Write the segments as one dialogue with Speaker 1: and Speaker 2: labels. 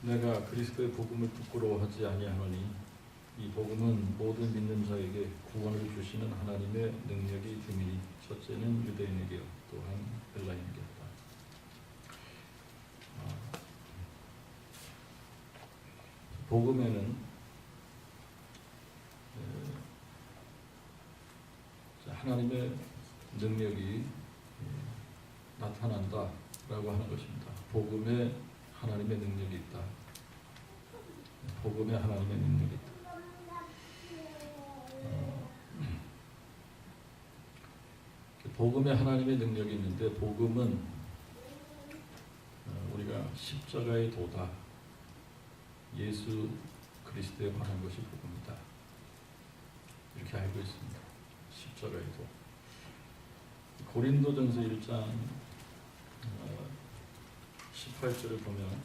Speaker 1: 내가 그리스도의 복음을 부끄러워하지 아니하노니 이 복음은 모든 믿는 자에게 구원을 주시는 하나님의 능력이 됨이니 첫째는 유대인에게 또한 헬라인에게였다. 복음에는 하나님의 능력이 나타난다라고 하는 것입니다. 복음에 하나님의 능력이 있다. 복음에 하나님의 능력이 있다. 복음에 하나님의 능력이 있는데 복음은 우리가 십자가의 도다. 예수 그리스도에 관한 것이 복음이다. 이렇게 알고 있습니다. 십자가의 도. 고린도전서 1장 18절을 보면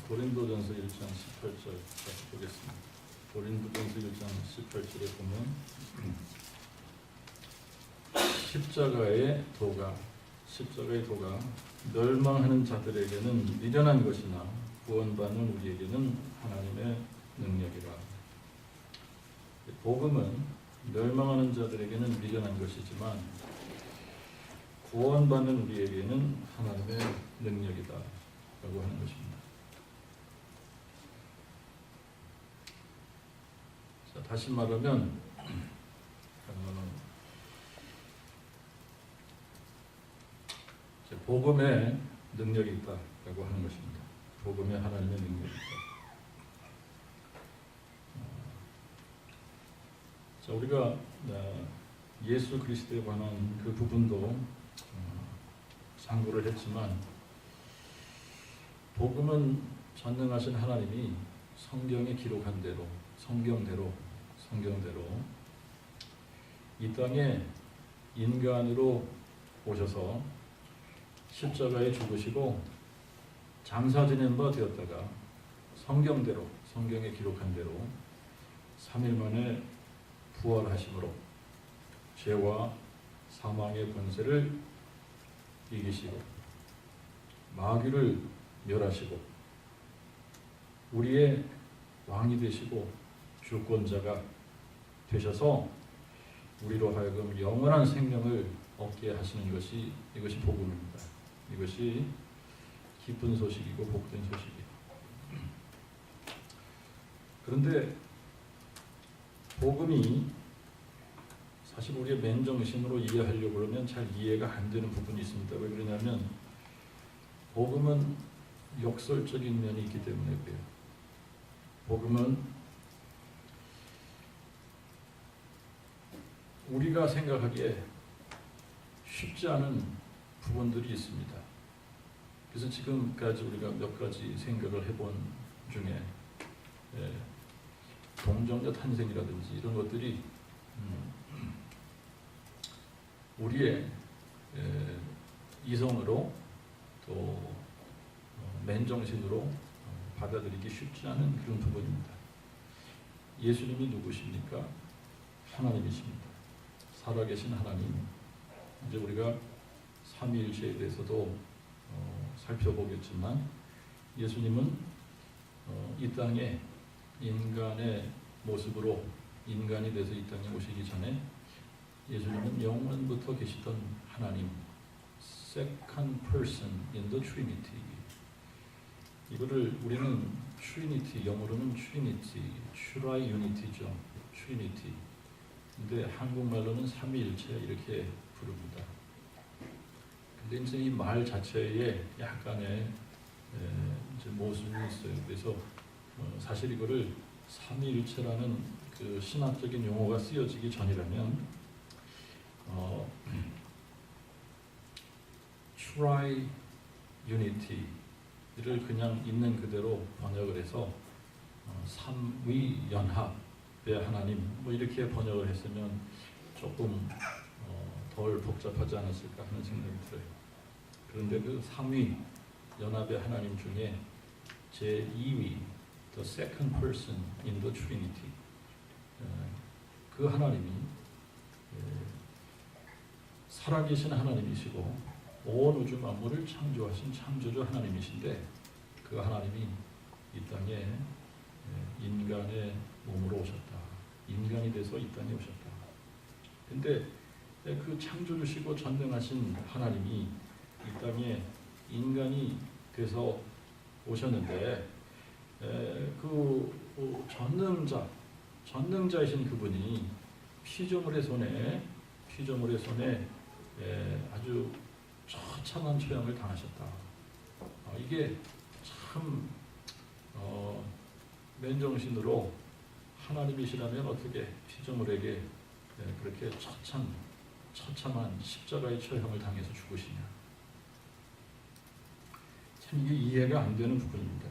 Speaker 1: 고린도전서 1장 18절 보겠습니다. 고린도전서 1장 18절에 보면 십자가의 도가 멸망하는 자들에게는 미련한 것이나 구원받는 우리에게는 하나님의 능력이라. 복음은 멸망하는 자들에게는 미련한 것이지만 구원받는 우리에게는 하나님의 능력이다 라고 하는 것입니다. 자, 다시 말하면 복음에 능력이 있다라고 하는 것입니다. 복음에 하나님의 능력이 있다. 자, 우리가 예수 그리스도에 관한 그 부분도 상고를 했지만 복음은 전능하신 하나님이 성경에 기록한 대로 성경대로 이 땅에 인간으로 오셔서 십자가에 죽으시고 장사 지낸 바 되었다가 성경대로 성경에 기록한 대로 3일 만에 부활하심으로 죄와 사망의 권세를 이기시고 마귀를 멸하시고 우리의 왕이 되시고 주권자가 되셔서 우리로 하여금 영원한 생명을 얻게 하시는 것이 이것이 복음입니다. 이것이 기쁜 소식이고 복된 소식이에요. 그런데 복음이 사실 우리의 맨정신으로 이해하려고 그러면 잘 이해가 안 되는 부분이 있습니다. 왜 그러냐면 복음은 역설적인 면이 있기 때문에 그래요. 복음은 우리가 생각하기에 쉽지 않은 부분들이 있습니다. 그래서 지금까지 우리가 몇 가지 생각을 해본 중에 동정녀 탄생이라든지 이런 것들이 우리의 이성으로 또 맨정신으로 받아들이기 쉽지 않은 그런 부분입니다. 예수님이 누구십니까? 하나님이십니다. 살아계신 하나님. 이제 우리가 삼위일체에 대해서도 살펴보겠지만 예수님은 이 땅에 인간의 모습으로 인간이 돼서 이 땅에 오시기 전에 예수님은 영원부터 계시던 하나님, second person in the Trinity. 이거를 우리는 Trinity, 영어로는 Trinity, Triunity죠. Trinity. 근데 한국말로는 삼위일체 이렇게 부릅니다. 근데 이제 이 말 자체에 약간의 이제 모순이 있어요. 그래서 사실 이거를 삼위일체라는 그 신학적인 용어가 쓰여지기 전이라면 Triunity를 그냥 있는 그대로 번역을 해서 삼위연합의 하나님 뭐 이렇게 번역을 했으면 조금 덜 복잡하지 않았을까 하는 생각이 들어요. 그런데 그 삼위 연합의 하나님 중에 제2위 the second person in the Trinity 그 하나님이 살아계신 하나님이시고 온 우주 만물을 창조하신 창조주 하나님이신데 그 하나님이 이 땅에 인간의 몸으로 오셨다. 인간이 돼서 이 땅에 오셨다. 근데 그 창조주시고 전능하신 하나님이 이 땅에 인간이 돼서 오셨는데 그 전능자이신 그분이 피조물의 손에 아주 처참한 처형을 당하셨다. 이게 참 맨정신으로 하나님이시라면 어떻게 피조물에게 그렇게 처참한 십자가의 처형을 당해서 죽으시냐. 참 이게 이해가 안 되는 부분입니다.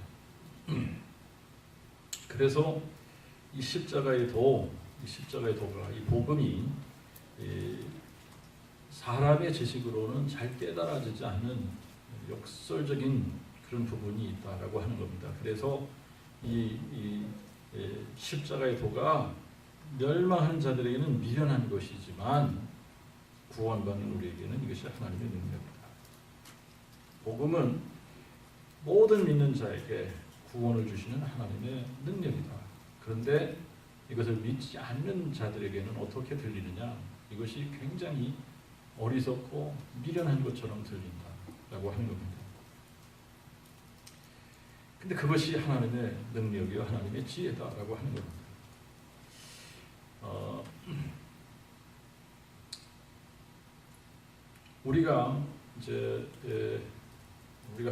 Speaker 1: 그래서 이 십자가의 도가, 이 복음이 사람의 지식으로는 잘 깨달아지지 않는 역설적인 그런 부분이 있다라고 하는 겁니다. 그래서 이 십자가의 도가 멸망하는 자들에게는 미련한 것이지만 구원받는 우리에게는 이것이 하나님의 능력이다. 복음은 모든 믿는 자에게 구원을 주시는 하나님의 능력이다. 그런데 이것을 믿지 않는 자들에게는 어떻게 들리느냐? 이것이 굉장히 어리석고 미련한 것처럼 들린다라고 하는 겁니다. 근데 그것이 하나님의 능력이요 하나님의 지혜다라고 하는 겁니다. 우리가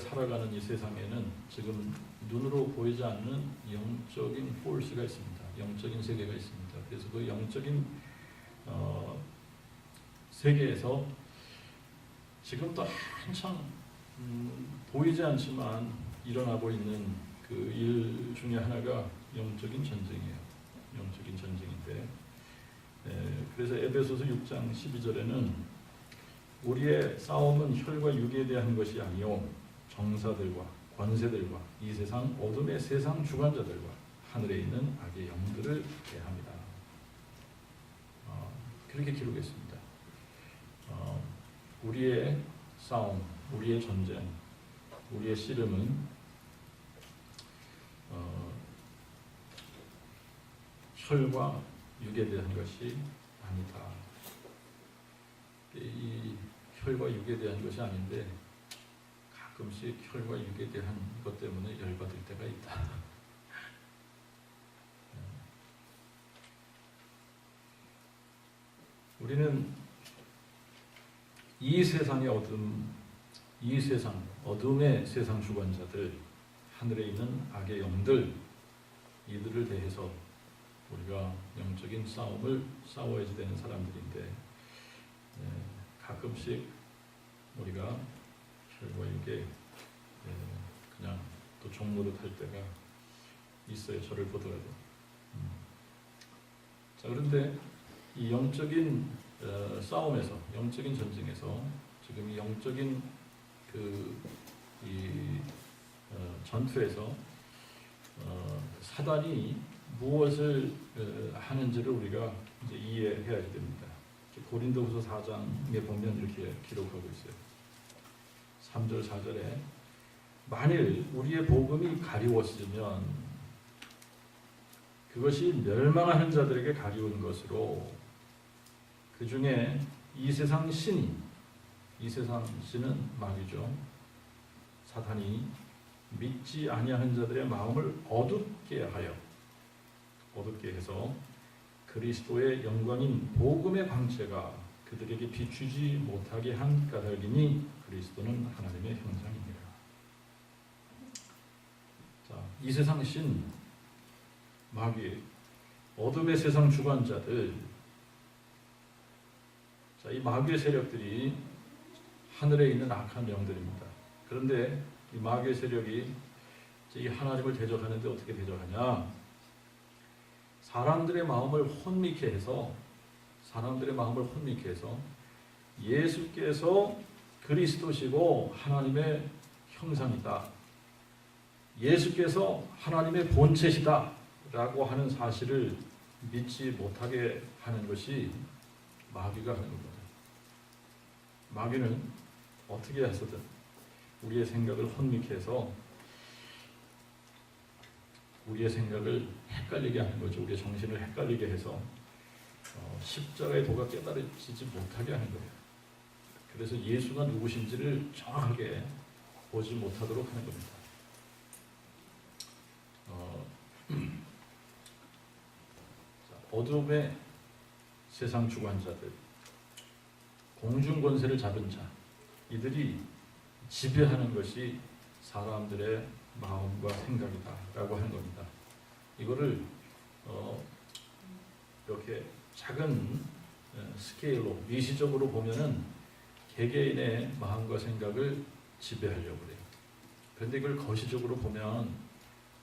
Speaker 1: 살아가는 이 세상에는 지금 눈으로 보이지 않는 영적인 포스가 있습니다. 영적인 세계가 있습니다. 그래서 그 영적인 세계에서 지금도 한창 보이지 않지만 일어나고 있는 그 일 중에 하나가 영적인 전쟁이에요. 영적인 전쟁인데 그래서 에베소서 6장 12절에는 우리의 싸움은 혈과 육에 대한 것이 아니요 정사들과 권세들과 이 세상 어둠의 세상 주관자들과 하늘에 있는 악의 영들을 대합니다. 그렇게 기록했습니다. 우리의 싸움, 우리의 전쟁, 우리의 씨름은 혈과 육에 대한 것이 아니다. 이 혈과 육에 대한 것이 아닌데 가끔씩 혈과 육에 대한 것 때문에 열받을 때가 있다. 우리는 이 세상의 어둠의 세상 주관자들, 하늘에 있는 악의 영들, 이들을 대해서 우리가 영적인 싸움을 싸워야 되는 사람들인데 가끔씩 우리가 혈과 육에 그냥 또 종노릇 할 때가 있어요. 저를 보더라도. 자, 그런데 이 영적인 싸움에서, 영적인 전쟁에서 지금 이 영적인 전투에서 사단이 무엇을 하는지를 우리가 이제 이해해야 됩니다. 고린도후서 4장에 보면 이렇게 기록하고 있어요. 3절 4절에 만일 우리의 복음이 가리웠으면 그것이 멸망하는 자들에게 가리운 것으로 그 중에 이 세상 신은 마귀죠. 사탄이 믿지 아니하는 자들의 마음을 어둡게 해서 그리스도의 영광인 복음의 광채가 그들에게 비추지 못하게 한 까닭이니 그리스도는 하나님의 형상입니다. 자, 이 세상 신 마귀, 어둠의 세상 주관자들, 자, 이 마귀의 세력들이 하늘에 있는 악한 영들입니다. 그런데 이 마귀의 세력이 이 하나님을 대적하는데 어떻게 대적하냐? 사람들의 마음을 혼미케 해서 예수께서 그리스도시고 하나님의 형상이다. 예수께서 하나님의 본체시다 라고 하는 사실을 믿지 못하게 하는 것이 마귀가 하는 겁니다. 마귀는 어떻게 해서든 우리의 생각을 혼미케 해서 우리의 생각을 헷갈리게 하는 거죠. 우리의 정신을 헷갈리게 해서 십자가의 도가 깨달아지지 못하게 하는 거예요. 그래서 예수가 누구신지를 정확하게 보지 못하도록 하는 겁니다. 어둠의 세상 주관자들, 공중 권세를 잡은 자, 이들이 지배하는 것이 사람들의 마음과 생각이다라고 하는 겁니다. 이거를 이렇게 작은 스케일로 미시적으로 보면은 개개인의 마음과 생각을 지배하려고 그래요. 그런데 이걸 거시적으로 보면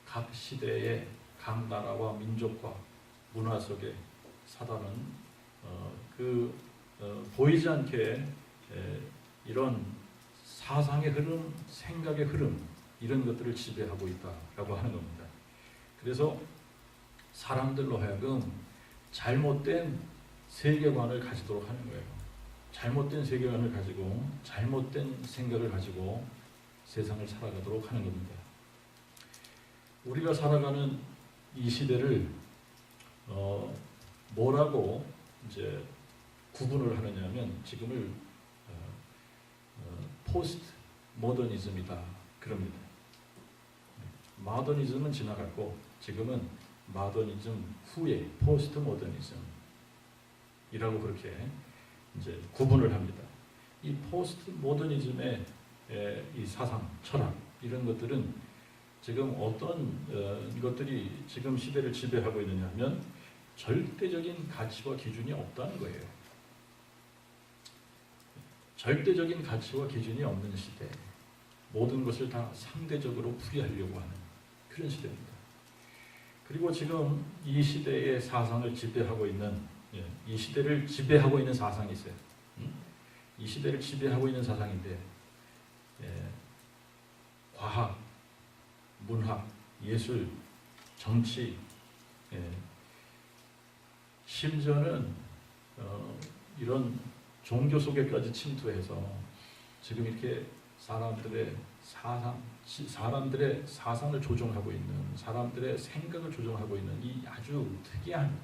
Speaker 1: 각 시대의 각 나라와 민족과 문화 속에 사단은 보이지 않게 이런 사상의 흐름, 생각의 흐름 이런 것들을 지배하고 있다라고 하는 겁니다. 그래서 사람들로 하여금 잘못된 세계관을 가지도록 하는 거예요. 잘못된 세계관을 가지고 잘못된 생각을 가지고 세상을 살아가도록 하는 겁니다. 우리가 살아가는 이 시대를 뭐라고 이제 구분을 하느냐면 지금을 포스트 모더니즘이다 그럽니다. 모더니즘은 지나갔고 지금은 모더니즘 후에 포스트 모더니즘이라고 그렇게 이제 구분을 합니다. 이 포스트 모더니즘의 이 사상, 철학 이런 것들은 지금 어떤 것들이 지금 시대를 지배하고 있느냐 하면 절대적인 가치와 기준이 없다는 거예요. 절대적인 가치와 기준이 없는 시대, 모든 것을 다 상대적으로 풀이하려고 하는 그런 시대입니다. 그리고 지금 이 시대의 사상을 지배하고 있는, 이 시대를 지배하고 있는 사상이 있어요. 이 시대를 지배하고 있는 사상인데 과학, 문학, 예술, 정치, 심지어는 이런 종교 속에까지 침투해서 지금 이렇게 사람들의 사상을 조종하고 있는, 사람들의 생각을 조종하고 있는 이 아주 특이한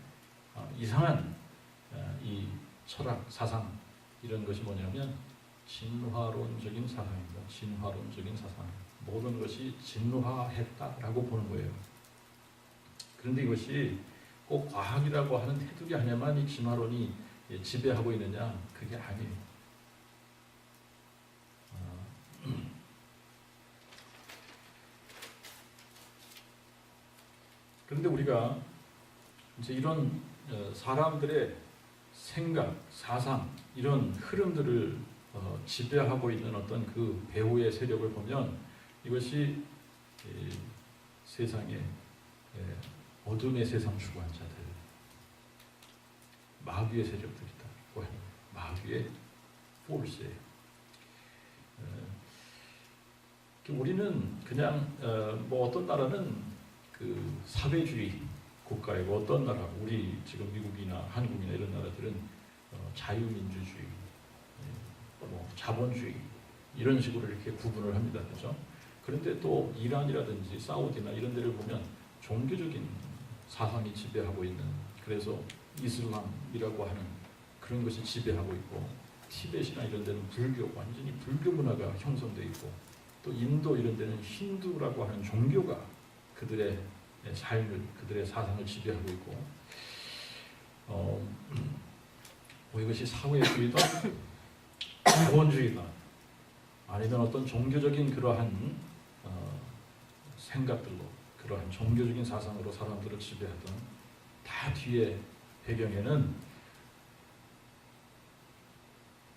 Speaker 1: 이상한 이 철학, 사상 이런 것이 뭐냐면 진화론적인 사상입니다. 진화론적인 사상. 모든 것이 진화했다라고 보는 거예요. 그런데 이것이 꼭 과학이라고 하는 테두리 안에만 이 진화론이 지배하고 있느냐? 그게 아니에요. 그런데 우리가 이제 이런 사람들의 생각, 사상 이런 흐름들을 지배하고 있는 어떤 그 배후의 세력을 보면 이것이 세상의 어둠의 세상 주관자들, 마귀의 세력들이다. 마귀의 포스예요. 우리는 그냥 뭐 어떤 나라는 그 사회주의 국가이고 어떤 나라, 우리 지금 미국이나 한국이나 이런 나라들은 자유민주주의, 뭐 자본주의 이런 식으로 이렇게 구분을 합니다. 그렇죠? 그런데 또 이란이라든지 사우디나 이런 데를 보면 종교적인 사상이 지배하고 있는, 그래서 이슬람이라고 하는 그런 것이 지배하고 있고, 티벳이나 이런 데는 불교, 완전히 불교 문화가 형성되어 있고, 또 인도 이런 데는 힌두라고 하는 종교가 그들의 삶을, 그들의 사상을 지배하고 있고, 뭐 이것이 사회주의다, 자본주의다, 아니면 어떤 종교적인 그러한 생각들로, 그러한 종교적인 사상으로 사람들을 지배하던, 다 뒤에 배경에는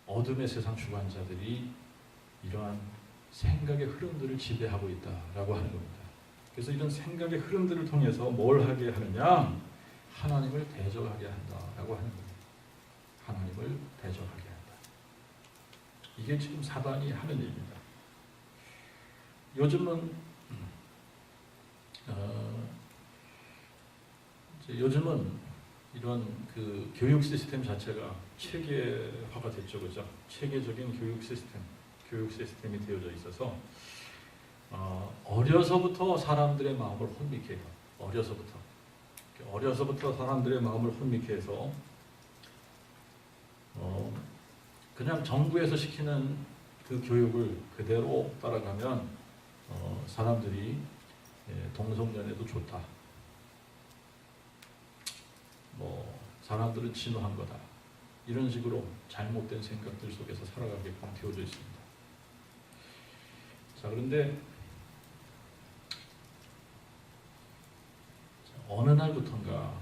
Speaker 1: 어둠의 세상 주관자들이 이러한 생각의 흐름들을 지배하고 있다라고 하는 겁니다. 그래서 이런 생각의 흐름들을 통해서 뭘 하게 하느냐? 하나님을 대적하게 한다라고 하는 겁니다. 하나님을 대적하게 한다. 이게 지금 사단이 하는 일입니다. 요즘은 이런 그 교육 시스템 자체가 체계화가 됐죠, 그죠? 체계적인 교육 시스템, 교육 시스템이 되어져 있어서 어려서부터 사람들의 마음을 혼미케 해요. 어려서부터 사람들의 마음을 혼미케 해서 그냥 정부에서 시키는 그 교육을 그대로 따라가면 사람들이 동성연애도 좋다. 사람들은 진화한 거다. 이런 식으로 잘못된 생각들 속에서 살아가게끔 되어져 있습니다. 자, 그런데 어느 날부턴가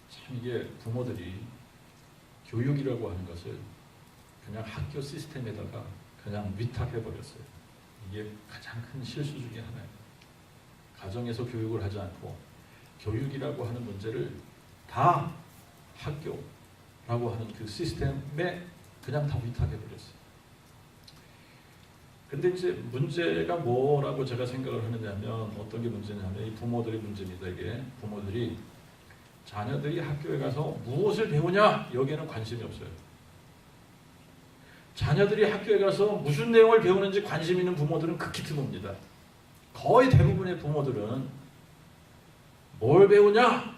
Speaker 1: 참 이게 부모들이 교육이라고 하는 것을 그냥 학교 시스템에다가 그냥 위탁해버렸어요. 이게 가장 큰 실수 중에 하나예요. 가정에서 교육을 하지 않고 교육이라고 하는 문제를 다 학교라고 하는 그 시스템에 그냥 다 위탁해버렸어요. 근데 이제 문제가 뭐라고 제가 생각을 하느냐면 어떤 게 문제냐면 이 부모들의 문제입니다. 이게 부모들이 자녀들이 학교에 가서 무엇을 배우냐 여기에는 관심이 없어요. 자녀들이 학교에 가서 무슨 내용을 배우는지 관심 있는 부모들은 극히 드뭅니다. 거의 대부분의 부모들은 뭘 배우냐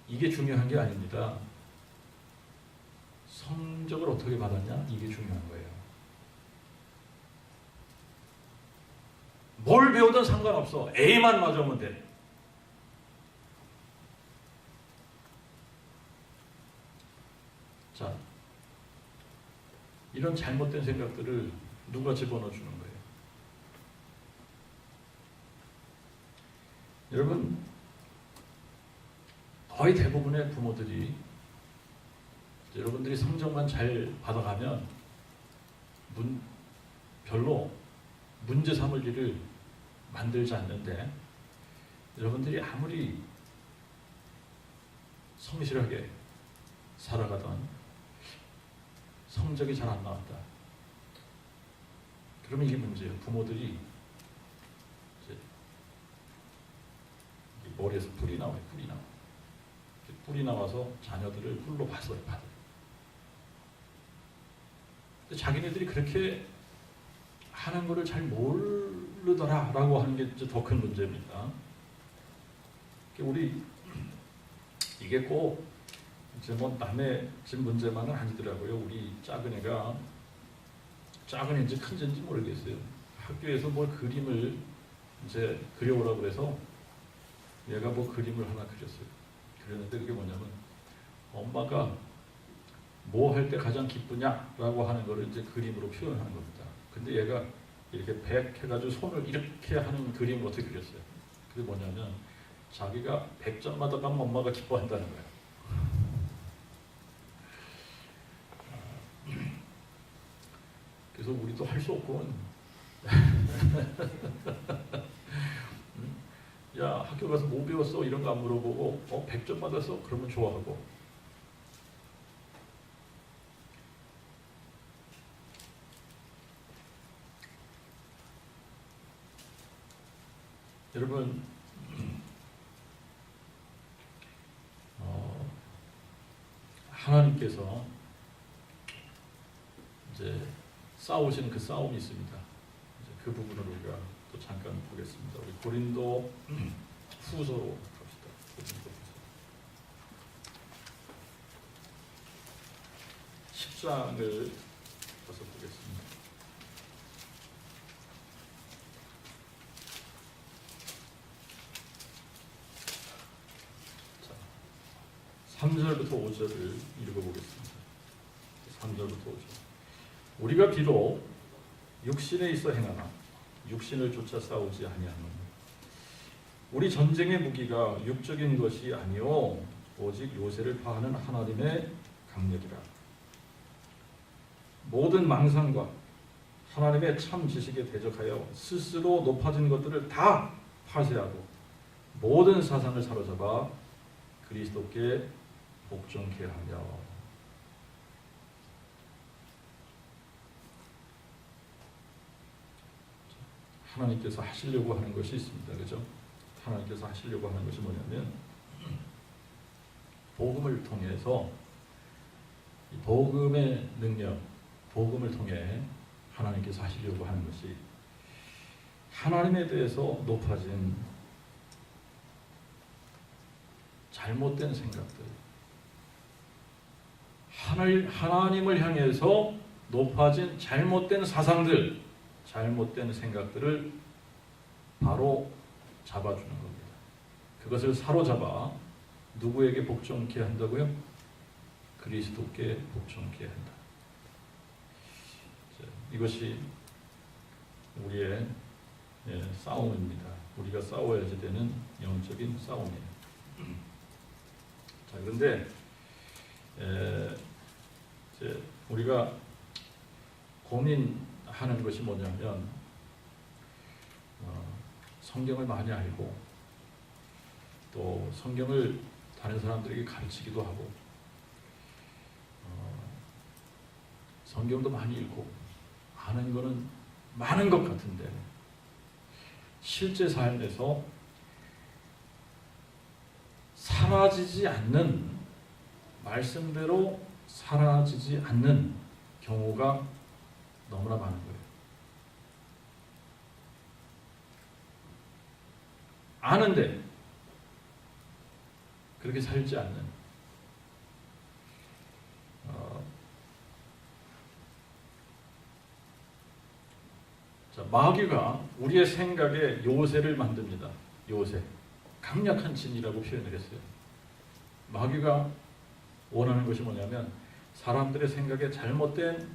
Speaker 1: 이게 중요한 게 아닙니다. 성적을 어떻게 받았냐 이게 중요한 거예요. 뭘 배우든 상관없어. A만 맞으면 돼. 자, 이런 잘못된 생각들을 누가 집어넣어 주는 거예요? 여러분, 거의 대부분의 부모들이 여러분들이 성적만 잘 받아가면 별로 문제 삼을 일을 만들지 않는데 여러분들이 아무리 성실하게 살아가던 성적이 잘 안 나왔다. 그러면 이게 문제예요. 부모들이 이제 머리에서 뿔이 나와요. 뿔이 나와서 자녀들을 뿔로 받아요. 근데 자기네들이 그렇게 하는 거를 잘 모르더라라고 하는 게 더 큰 문제입니다. 우리 이게 꼭 이제 남의 집 문제만은 아니더라고요. 우리 작은 애인지 큰 애인지 모르겠어요. 학교에서 뭘 그림을 이제 그려오라고 그래서 얘가 그림을 하나 그렸어요. 그랬는데 그게 뭐냐면 엄마가 뭐 할 때 가장 기쁘냐라고 하는 거를 이제 그림으로 표현하는 겁니다. 근데 얘가 이렇게 백 해가지고 손을 이렇게 하는 그림을 어떻게 그렸어요? 그게 뭐냐면 자기가 100점마다 가면 엄마가 기뻐한다는 거예요. 그래서 우리도 할 수 없고 야 학교 가서 뭐 배웠어? 이런 거 안 물어보고 100점 받았어? 그러면 좋아하고 여러분 하나님께서 이제 싸우시는 그 싸움이 있습니다. 이제 그 부분을 우리가 또 잠깐 보겠습니다. 우리 고린도 후서로 갑시다. 고린도 후서 10장을 가서 보겠습니다. 자, 3절부터 5절을 읽어보겠습니다. 3절부터 5절. 우리가 비록 육신에 있어 행하나 육신을 쫓아 싸우지 아니하노니 우리 전쟁의 무기가 육적인 것이 아니요 오직 요새를 파하는 하나님의 강력이라. 모든 망상과 하나님의 참 지식에 대적하여 스스로 높아진 것들을 다 파쇄하고 모든 사상을 사로잡아 그리스도께 복종케 하며. 하나님께서 하시려고 하는 것이 있습니다. 그죠? 하나님께서 하시려고 하는 것이 뭐냐면 복음을 통해서 이 복음의 능력, 복음을 통해 하나님께서 하시려고 하는 것이 하나님에 대해서 높아진 잘못된 생각들, 하나님을 향해서 높아진 잘못된 사상들, 잘못된 생각들을 바로 잡아주는 겁니다. 그것을 사로잡아 누구에게 복종케 한다고요? 그리스도께 복종케 한다. 이것이 우리의 싸움입니다. 우리가 싸워야지 되는 영적인 싸움이에요. 자, 그런데 이제 우리가 고민하는 것이 뭐냐면 성경을 많이 알고 또 성경을 다른 사람들에게 가르치기도 하고 성경도 많이 읽고 아는 거는 많은 것 같은데 실제 삶에서 사라지지 않는, 말씀대로 사라지지 않는 경우가 너무나 많은 거예요. 아는데 그렇게 살지 않는. 자, 마귀가 우리의 생각에 요새를 만듭니다. 요새. 강력한 진이라고 표현을 했어요. 마귀가 원하는 것이 뭐냐면 사람들의 생각에 잘못된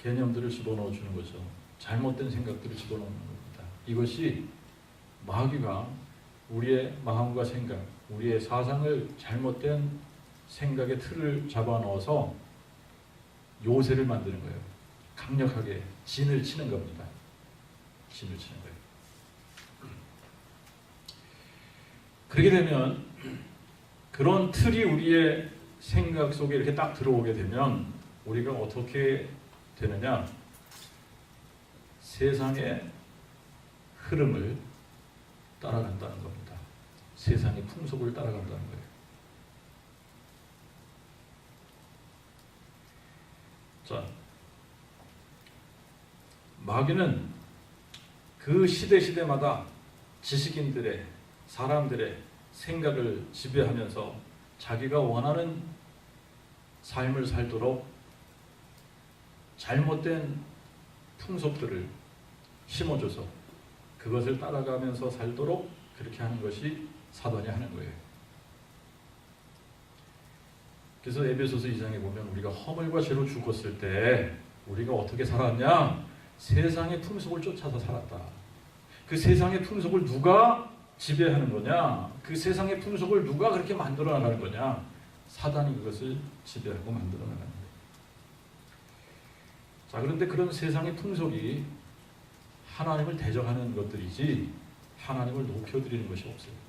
Speaker 1: 개념들을 집어넣어 주는 거죠. 잘못된 생각들을 집어넣는 겁니다. 이것이 마귀가 우리의 마음과 생각, 우리의 사상을 잘못된 생각의 틀을 잡아넣어서 요새를 만드는 거예요. 강력하게 진을 치는 겁니다. 진을 치는 거예요. 그렇게 되면 그런 틀이 우리의 생각 속에 이렇게 딱 들어오게 되면 우리가 어떻게 되느냐? 세상의 흐름을 따라간다는 겁니다. 세상의 풍속을 따라간다는 거예요. 자, 마귀는 그 시대마다 지식인들의, 사람들의 생각을 지배하면서 자기가 원하는 삶을 살도록 잘못된 풍속들을 심어줘서 그것을 따라가면서 살도록 그렇게 하는 것이 사단이 하는 거예요. 그래서 에베소서 2장에 보면 우리가 허물과 죄로 죽었을 때 우리가 어떻게 살았냐? 세상의 풍속을 쫓아서 살았다. 그 세상의 풍속을 누가 지배하는 거냐? 그 세상의 풍속을 누가 그렇게 만들어 나가는 거냐? 사단이 그것을 지배하고 만들어 나가는 거예요. 자, 그런데 그런 세상의 풍속이 하나님을 대적하는 것들이지 하나님을 높여드리는 것이 없어요.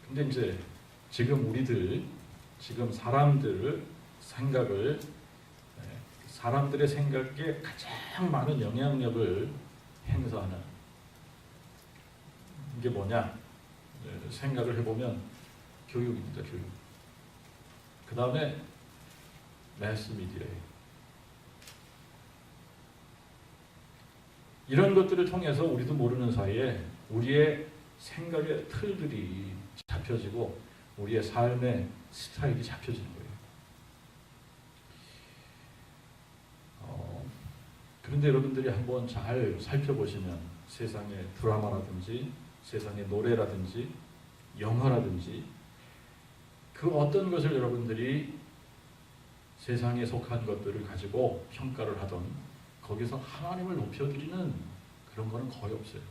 Speaker 1: 근데 이제 지금 사람들 생각을, 사람들의 생각에 가장 많은 영향력을 행사하는 게 뭐냐? 생각을 해보면 교육입니다. 교육. 그 다음에 매스미디어예요. 이런 것들을 통해서 우리도 모르는 사이에 우리의 생각의 틀들이 잡혀지고 우리의 삶의 스타일이 잡혀지는 거예요. 그런데 여러분들이 한번 잘 살펴보시면 세상의 드라마라든지 세상의 노래라든지 영화라든지 그 어떤 것을 여러분들이 세상에 속한 것들을 가지고 평가를 하던 거기서 하나님을 높여드리는 그런 거는 거의 없어요.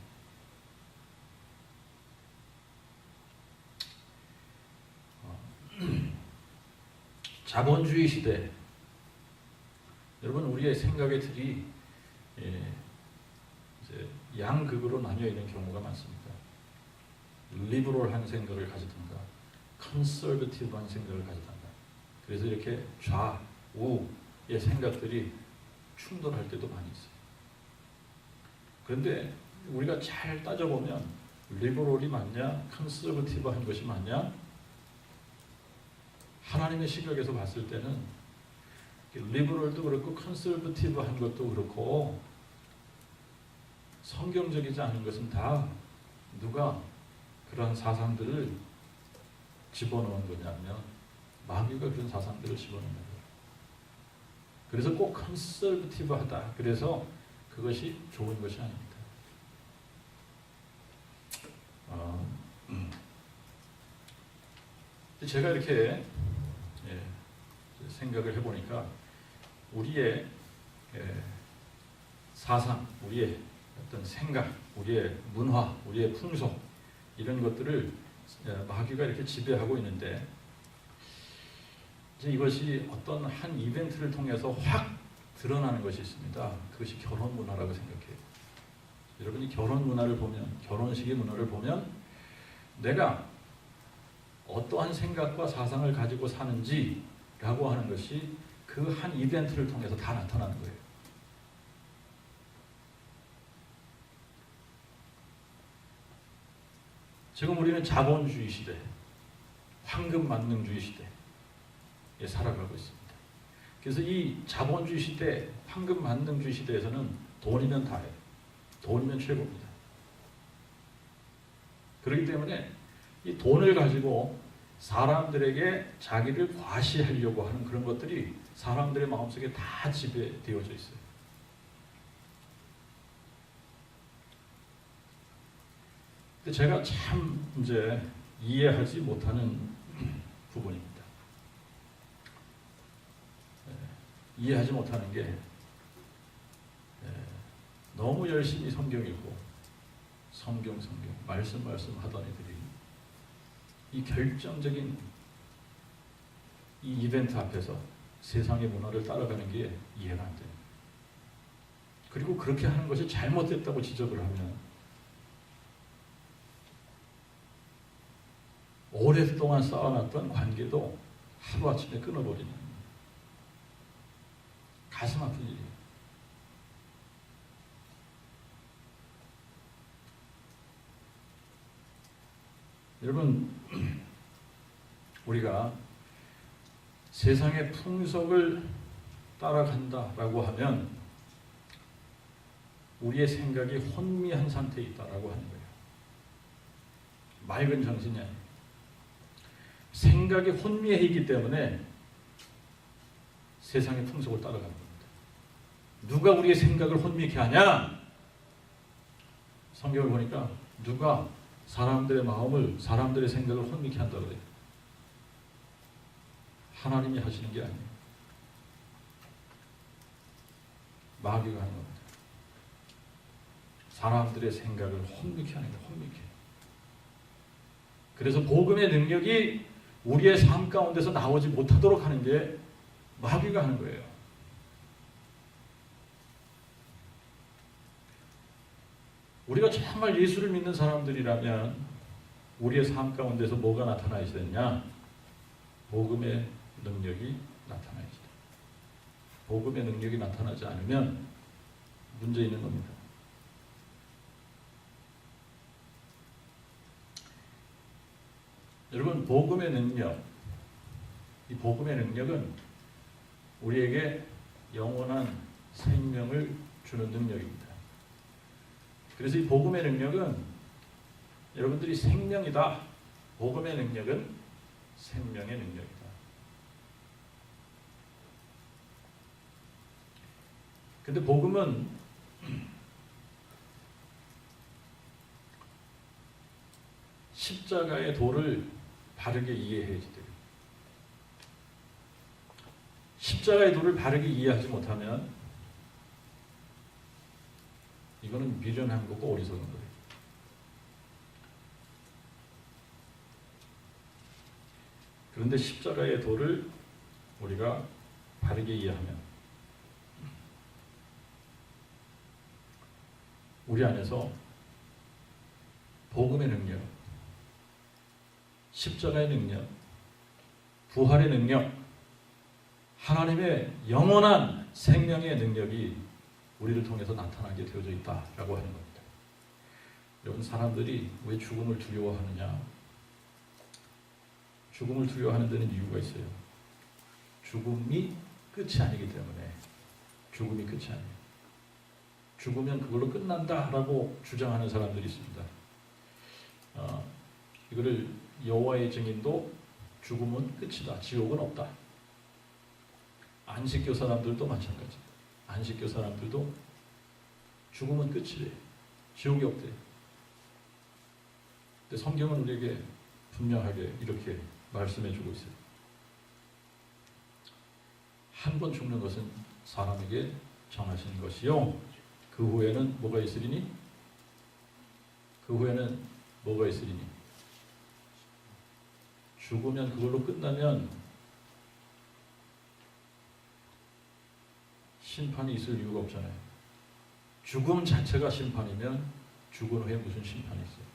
Speaker 1: 자본주의 시대, 여러분 우리의 생각의 틀이 이제 양극으로 나뉘어 있는 경우가 많습니다. 리버럴한 생각을 가지든가 컨서버티브한 생각을 가지든가. 그래서 이렇게 좌우의 생각들이 충돌할 때도 많이 있어요. 그런데 우리가 잘 따져보면 리버럴이 맞냐 컨서버티브한 것이 맞냐? 하나님의 시각에서 봤을 때는 리버럴도 그렇고 컨serva티브한 것도 그렇고 성경적이지 않은 것은 다 누가 그러한 사상들을 집어넣은 거냐면 마귀가 그런 사상들을 집어넣는 거예요. 그래서 꼭 컨serva티브하다. 그래서 그것이 좋은 것이 아닙니다. 제가 이렇게 생각을 해보니까 우리의 사상, 우리의 어떤 생각, 우리의 문화, 우리의 풍속 이런 것들을 마귀가 이렇게 지배하고 있는데 이제 이것이 어떤 한 이벤트를 통해서 확 드러나는 것이 있습니다. 그것이 결혼 문화라고 생각해요. 여러분이 결혼 문화를 보면, 결혼식의 문화를 보면 내가 어떠한 생각과 사상을 가지고 사는지라고 하는 것이 그 한 이벤트를 통해서 다 나타나는 거예요. 지금 우리는 자본주의 시대, 황금 만능주의 시대에 살아가고 있습니다. 그래서 이 자본주의 시대, 황금 만능주의 시대에서는 돈이면 다예요. 돈이면 최고입니다. 그렇기 때문에 이 돈을 가지고 사람들에게 자기를 과시하려고 하는 그런 것들이 사람들의 마음속에 다 지배되어져 있어요. 근데 제가 참 이제 이해하지 못하는 부분입니다. 이해하지 못하는 게 너무 열심히 성경 읽고 성경 말씀 하던 애들이 이 결정적인 이 이벤트 앞에서 세상의 문화를 따라가는 게 이해가 안 돼요. 그리고 그렇게 하는 것이 잘못됐다고 지적을 하면 오랫동안 쌓아놨던 관계도 하루아침에 끊어버리는 가슴 아픈 일이에요. 여러분, 우리가 세상의 풍속을 따라간다라고 하면 우리의 생각이 혼미한 상태에 있다라고 하는 거예요. 맑은 정신이 아니에요. 생각이 혼미해 있기 때문에 세상의 풍속을 따라가는 겁니다. 누가 우리의 생각을 혼미케 하냐? 성경을 보니까 누가 사람들의 마음을, 사람들의 생각을 혼미케 한다고 그래요. 하나님이 하시는 게 아니에요. 마귀가 하는 겁니다. 사람들의 생각을 혼미케 하는 거예요. 혼미케. 그래서 복음의 능력이 우리의 삶 가운데서 나오지 못하도록 하는 게 마귀가 하는 거예요. 우리가 정말 예수를 믿는 사람들이라면 우리의 삶 가운데서 뭐가 나타나야 되느냐? 복음의 능력이 나타나야지. 복음의 능력이 나타나지 않으면 문제 있는 겁니다. 여러분, 복음의 능력, 이 복음의 능력은 우리에게 영원한 생명을 주는 능력입니다. 그래서 이 복음의 능력은 여러분들이 생명이다. 복음의 능력은 생명의 능력이다. 근데 복음은 십자가의 도를 바르게 이해해야지 돼요. 십자가의 도를 바르게 이해하지 못하면 이거는 미련한 거고 어리석은 거예요. 그런데 십자가의 도를 우리가 바르게 이해하면 우리 안에서 복음의 능력, 십자가의 능력, 부활의 능력, 하나님의 영원한 생명의 능력이 우리를 통해서 나타나게 되어져 있다라고 하는 겁니다. 여러분, 사람들이 왜 죽음을 두려워하느냐? 죽음을 두려워하는 데는 이유가 있어요. 죽음이 끝이 아니기 때문에. 죽음이 끝이 아니에요. 죽으면 그걸로 끝난다라고 주장하는 사람들이 있습니다. 이거를 여호와의 증인도 죽음은 끝이다. 지옥은 없다. 안식교 사람들도 마찬가지. 안식교 사람들도 죽음은 끝이래. 지옥이 없대. 근데 성경은 우리에게 분명하게 이렇게 말씀해주고 있어요. 한 번 죽는 것은 사람에게 정하신 것이요. 그 후에는 뭐가 있으리니? 그 후에는 뭐가 있으리니? 죽으면 그걸로 끝나면 심판이 있을 이유가 없잖아요. 죽음 자체가 심판이면 죽은 후에 무슨 심판이 있어요?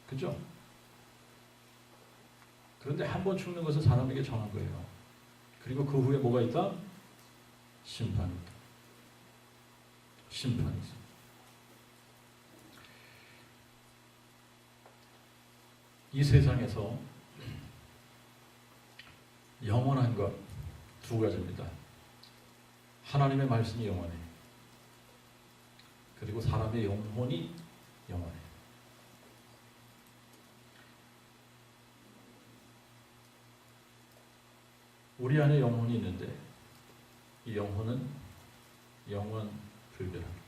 Speaker 1: 그죠? 그런데 한 번 죽는 것은 사람에게 정한 거예요. 그리고 그 후에 뭐가 있다? 심판이 있다. 심판이 있어. 이 세상에서 영원한 것 두 가지입니다. 하나님의 말씀이 영원해. 그리고 사람의 영혼이 영원해. 우리 안에 영혼이 있는데 이 영혼은 영원 불변합니다.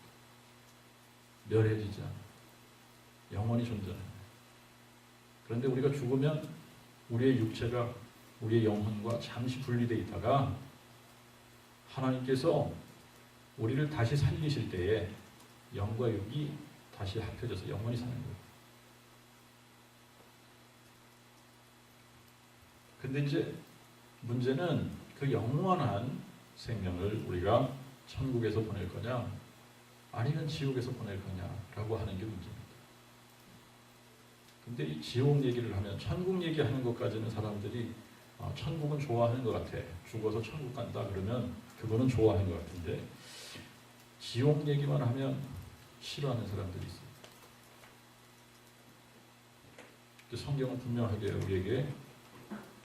Speaker 1: 멸해지지 않아. 영원히 존재합니다. 그런데 우리가 죽으면 우리의 육체가 우리의 영혼과 잠시 분리되어 있다가 하나님께서 우리를 다시 살리실 때에 영과 육이 다시 합해져서 영원히 사는 거예요. 근데 이제 문제는 그 영원한 생명을 우리가 천국에서 보낼 거냐 아니면 지옥에서 보낼 거냐라고 하는 게 문제입니다. 근데 이 지옥 얘기를 하면 천국 얘기하는 것까지는 사람들이 천국은 좋아하는 것 같아. 죽어서 천국 간다 그러면 그거는 좋아하는 것 같은데 지옥 얘기만 하면 싫어하는 사람들이 있어요. 근데 성경은 분명하게 우리에게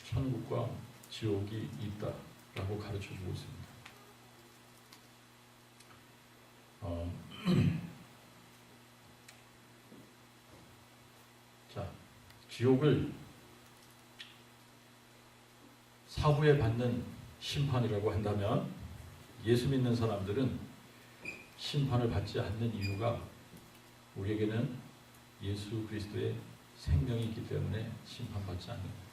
Speaker 1: 천국과 지옥이 있다라고 가르쳐주고 있습니다. 자, 지옥을 사후에 받는 심판이라고 한다면 예수 믿는 사람들은 심판을 받지 않는 이유가 우리에게는 예수 그리스도의 생명이 있기 때문에 심판받지 않는 거예요.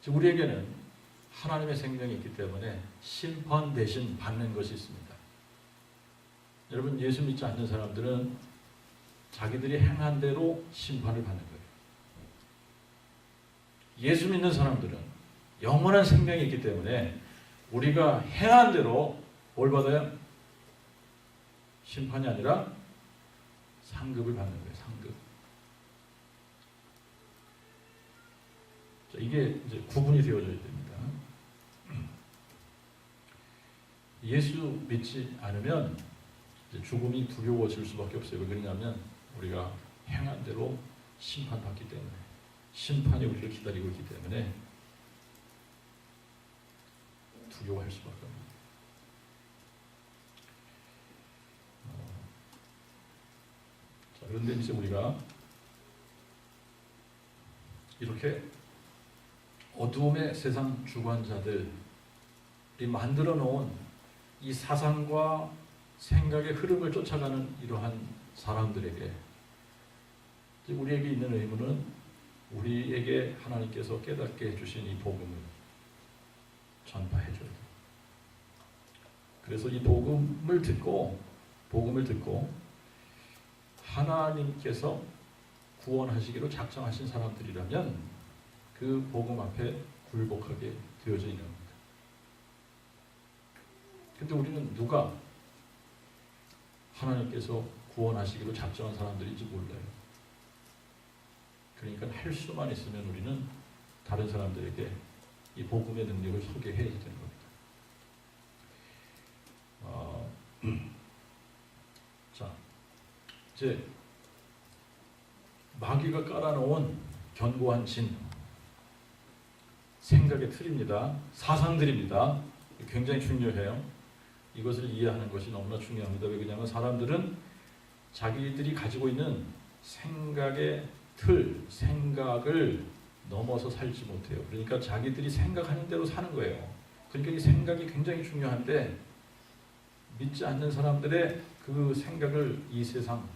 Speaker 1: 즉 우리에게는 하나님의 생명이 있기 때문에 심판 대신 받는 것이 있습니다. 여러분 예수 믿지 않는 사람들은 자기들이 행한 대로 심판을 받는 거예요. 예수 믿는 사람들은 영원한 생명이 있기 때문에 우리가 행한 대로 뭘 받아요? 심판이 아니라 상급을 받는 거예요. 상급. 자, 이게 이제 구분이 되어져야 됩니다. 예수 믿지 않으면 이제 죽음이 두려워질 수밖에 없어요. 왜 그러냐면 우리가 행한 대로 심판받기 때문에 심판이 우리를 기다리고 있기 때문에 두려워할 수밖에 없습니다. 자, 그런데 이제 우리가 이렇게 어두움의 세상 주관자들이 만들어 놓은 이 사상과 생각의 흐름을 쫓아가는 이러한 사람들에게 우리에게 있는 의무는 우리에게 하나님께서 깨닫게 해주신 이 복음을 전파해줘야 돼요. 그래서 이 복음을 듣고 하나님께서 구원하시기로 작정하신 사람들이라면 그 복음 앞에 굴복하게 되어져 있는 겁니다. 근데 우리는 누가 하나님께서 구원하시기로 작정한 사람들인지 몰라요. 그러니까 할 수만 있으면 우리는 다른 사람들에게 이 복음의 능력을 소개해야 되는 겁니다. 자, 이제 마귀가 깔아놓은 견고한 진, 생각의 틀입니다. 사상들입니다. 굉장히 중요해요. 이것을 이해하는 것이 너무나 중요합니다. 왜 그러냐면 사람들은 자기들이 가지고 있는 생각의 틀, 생각을 넘어서 살지 못해요. 그러니까 자기들이 생각하는 대로 사는 거예요. 그러니까 이 생각이 굉장히 중요한데 믿지 않는 사람들의 그 생각을 이 세상,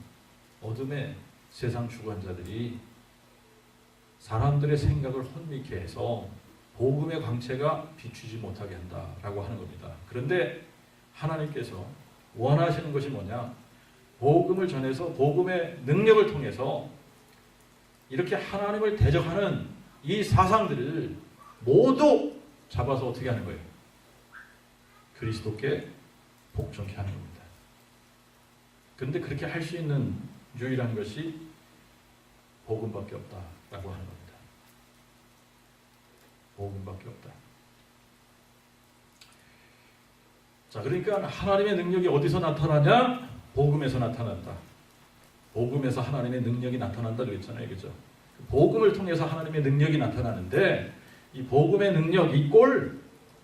Speaker 1: 어둠의 세상 주관자들이 사람들의 생각을 혼미케 해서 복음의 광채가 비추지 못하게 한다라고 하는 겁니다. 그런데 하나님께서 원하시는 것이 뭐냐? 복음을 전해서 복음의 능력을 통해서 이렇게 하나님을 대적하는 이 사상들을 모두 잡아서 어떻게 하는 거예요? 그리스도께 복종케 하는 겁니다. 그런데 그렇게 할 수 있는 유일한 것이 복음밖에 없다라고 하는 겁니다. 복음밖에 없다. 자, 그러니까 하나님의 능력이 어디서 나타나냐? 복음에서 나타난다. 복음에서 하나님의 능력이 나타난다고 했잖아요. 그죠? 복음을 통해서 하나님의 능력이 나타나는데 이 복음의 능력 이꼴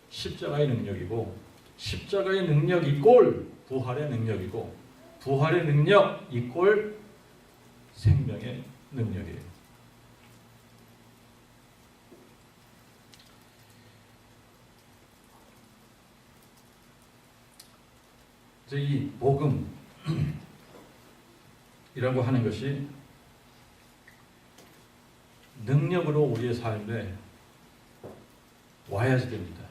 Speaker 1: 십자가의 능력이고 십자가의 능력 이꼴 부활의 능력이고 부활의 능력 이꼴 생명의 능력이에요. 이 복음이라고 하는 것이 능력으로 우리의 삶에 와야지 됩니다.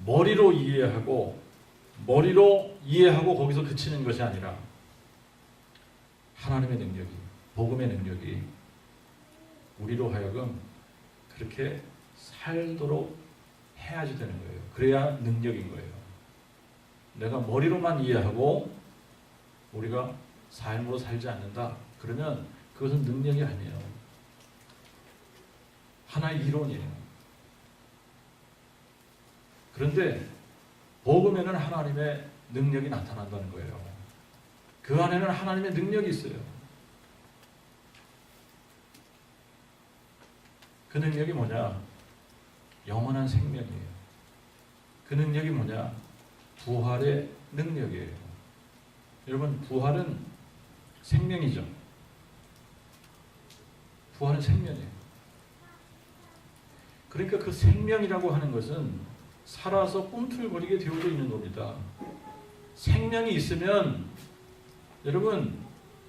Speaker 1: 머리로 이해하고 거기서 그치는 것이 아니라 하나님의 능력이, 복음의 능력이 우리로 하여금 그렇게 살도록 해야지 되는 거예요. 그래야 능력인 거예요. 내가 머리로만 이해하고 우리가 삶으로 살지 않는다. 그러면 그것은 능력이 아니에요. 하나의 이론이에요. 그런데 복음에는 하나님의 능력이 나타난다는 거예요. 그 안에는 하나님의 능력이 있어요. 그 능력이 뭐냐? 영원한 생명이에요. 그 능력이 뭐냐? 부활의 능력이에요. 여러분, 부활은 생명이죠. 부활은 생명이에요. 그러니까 그 생명이라고 하는 것은 살아서 꿈틀거리게 되어져 있는 겁니다. 생명이 있으면, 여러분,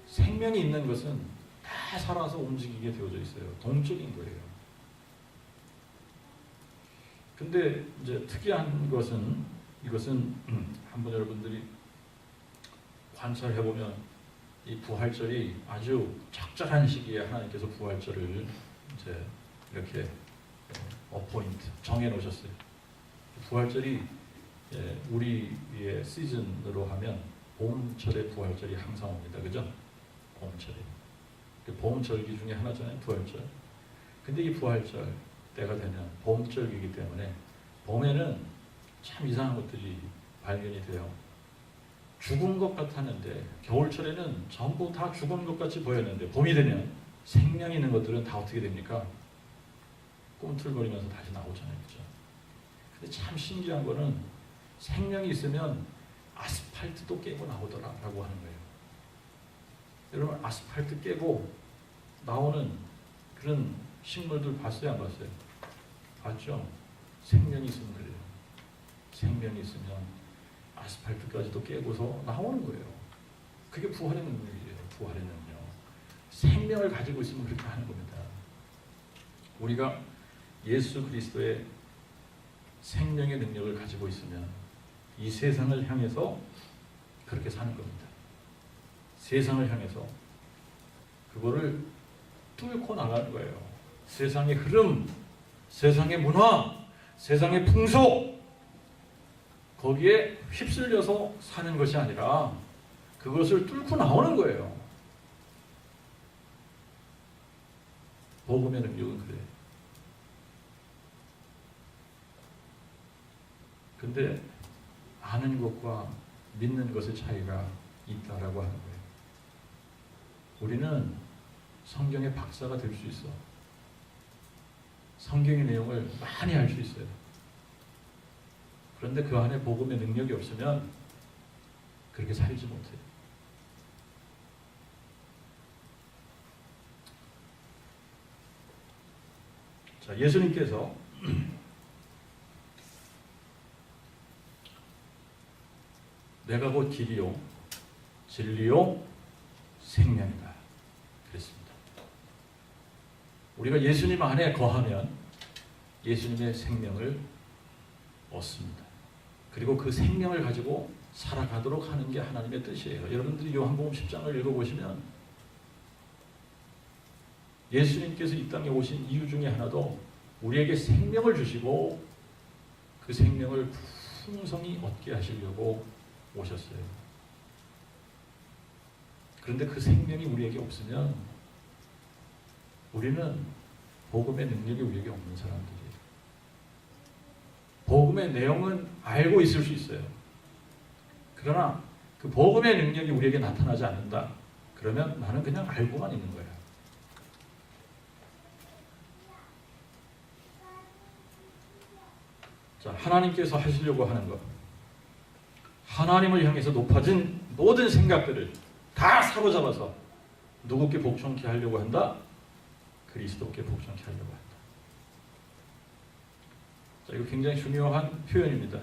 Speaker 1: 생명이 있는 것은 다 살아서 움직이게 되어져 있어요. 동적인 거예요. 근데 이제 특이한 것은 이것은 한번 여러분들이 관찰해보면 이 부활절이 아주 적절한 시기에 하나님께서 부활절을 이제 이렇게 어포인트 정해놓으셨어요. 부활절이 우리의 시즌으로 하면 봄철에 부활절이 항상 옵니다. 그죠? 봄철에. 봄절기 중에 하나잖아요. 부활절. 근데 이 부활절 때가 되면 봄절기이기 때문에 봄에는 참 이상한 것들이 발견이 돼요. 죽은 것 같았는데 겨울철에는 전부 다 죽은 것 같이 보였는데 봄이 되면 생명 있는 것들은 다 어떻게 됩니까? 꿈틀거리면서 다시 나오잖아요. 그렇죠? 근데 참 신기한 거는 생명이 있으면 아스팔트도 깨고 나오더라라고 하는 거예요. 여러분, 아스팔트 깨고 나오는 그런 식물들 봤어요? 안 봤어요? 봤죠? 생명이 있으면 그래요. 생명이 있으면 아스팔트까지도 깨고서 나오는 거예요. 그게 부활의 능력이에요. 부활의 능력. 생명을 가지고 있으면 그렇게 하는 겁니다. 우리가 예수 그리스도의 생명의 능력을 가지고 있으면 이 세상을 향해서 그렇게 사는 겁니다. 세상을 향해서 그거를 뚫고 나가는 거예요. 세상의 흐름, 세상의 문화, 세상의 풍속, 거기에 휩쓸려서 사는 것이 아니라 그것을 뚫고 나오는 거예요. 복음의 능력은 그래요. 근데 아는 것과 믿는 것의 차이가 있다라고 하는 거예요. 우리는 성경의 박사가 될 수 있어. 성경의 내용을 많이 알 수 있어요. 그런데 그 안에 복음의 능력이 없으면 그렇게 살지 못해요. 자, 예수님께서 내가 곧 길이요 진리요 생명이다 그랬습니다. 우리가 예수님 안에 거하면 예수님의 생명을 얻습니다. 그리고 그 생명을 가지고 살아가도록 하는 게 하나님의 뜻이에요. 여러분들이 요한복음 10장을 읽어보시면 예수님께서 이 땅에 오신 이유 중에 하나도 우리에게 생명을 주시고 그 생명을 풍성히 얻게 하시려고 오셨어요. 그런데 그 생명이 우리에게 없으면 우리는 복음의 능력이 우리에게 없는 사람들이에요. 복음의 내용은 알고 있을 수 있어요. 그러나 그 복음의 능력이 우리에게 나타나지 않는다. 그러면 나는 그냥 알고만 있는 거예요. 자, 하나님께서 하시려고 하는 것, 하나님을 향해서 높아진 모든 생각들을 다 사로잡아서 누구께 복종케 하려고 한다? 그리스도께 복종케 하려고 한다. 자, 이거 굉장히 중요한 표현입니다.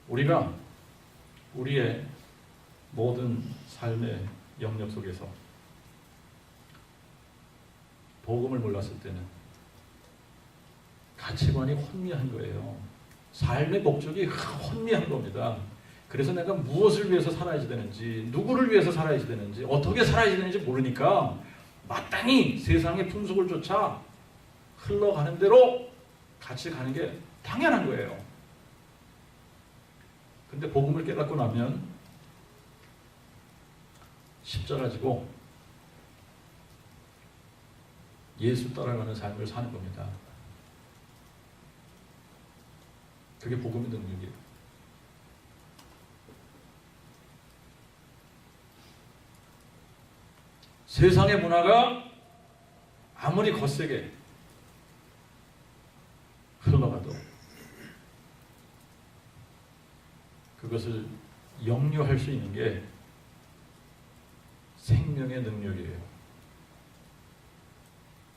Speaker 1: 우리가 우리의 모든 삶의 영역 속에서 복음을 몰랐을 때는 가치관이 혼미한 거예요. 삶의 목적이 혼미한 겁니다. 그래서 내가 무엇을 위해서 살아야 되는지, 누구를 위해서 살아야 되는지, 어떻게 살아야 되는지 모르니까 마땅히 세상의 풍속을 쫓아 흘러가는 대로 같이 가는 게 당연한 거예요. 근데 복음을 깨닫고 나면 십자가 지고 예수 따라가는 삶을 사는 겁니다. 그게 복음의 능력이에요. 세상의 문화가 아무리 거세게 흘러가도 그것을 역류할 수 있는 게 생명의 능력이에요.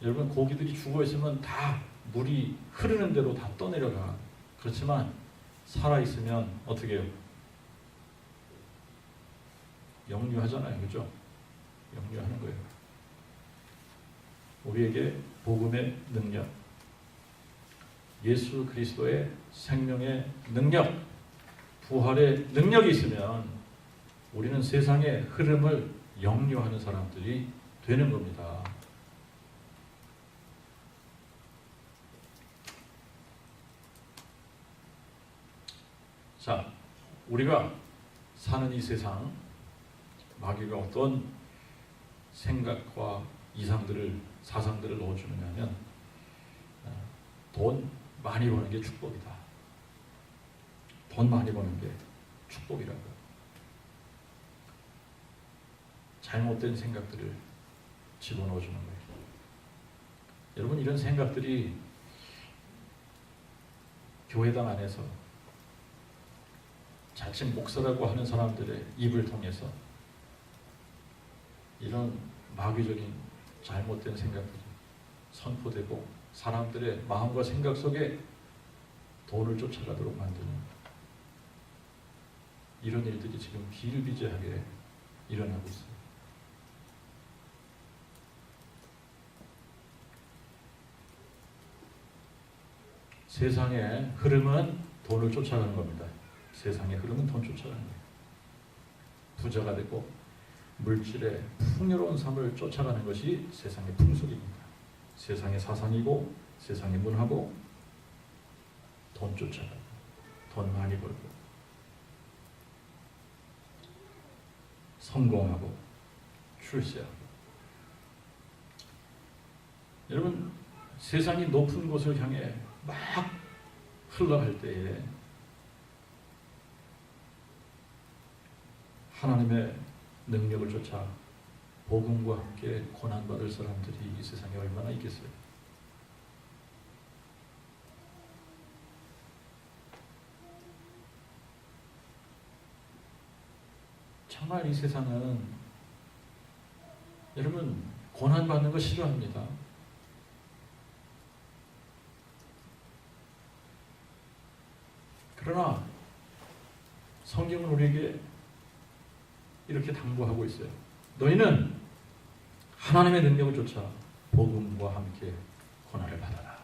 Speaker 1: 여러분, 고기들이 죽어 있으면 다 물이 흐르는 대로 다 떠내려가. 그렇지만 살아있으면 어떻게 해요? 역류하잖아요. 그죠? 역류하는 거예요. 우리에게 복음의 능력, 예수 그리스도의 생명의 능력, 부활의 능력이 있으면 우리는 세상의 흐름을 역류하는 사람들이 되는 겁니다. 자, 우리가 사는 이 세상, 마귀가 어떤 생각과 이상들을, 사상들을 넣어주느냐 하면 돈 많이 버는 게 축복이다. 돈 많이 버는 게 축복이라고. 잘못된 생각들을 집어넣어주는 거예요. 여러분, 이런 생각들이 교회당 안에서 자칭 목사라고 하는 사람들의 입을 통해서 이런 마귀적인 잘못된 생각들이 선포되고 사람들의 마음과 생각 속에 돈을 쫓아가도록 만드는 이런 일들이 지금 비일비재하게 일어나고 있어요. 세상의 흐름은 돈을 쫓아가는 겁니다. 세상의 흐름은 돈 쫓아가는 거예요. 부자가 되고 물질의 풍요로운 삶을 쫓아가는 것이 세상의 풍속입니다. 세상의 사상이고 세상의 문화고 돈 쫓아가고 돈 많이 벌고 성공하고 출세하고. 여러분, 세상이 높은 곳을 향해 막 흘러갈 때에 하나님의 능력을 쫓아 복음과 함께 고난받을 사람들이 이 세상에 얼마나 있겠어요? 정말 이 세상은 여러분 고난받는 거 싫어합니다. 그러나 성경은 우리에게 이렇게 당부하고 있어요. 너희는 하나님의 능력을 쫓아 복음과 함께 고난을 받아라.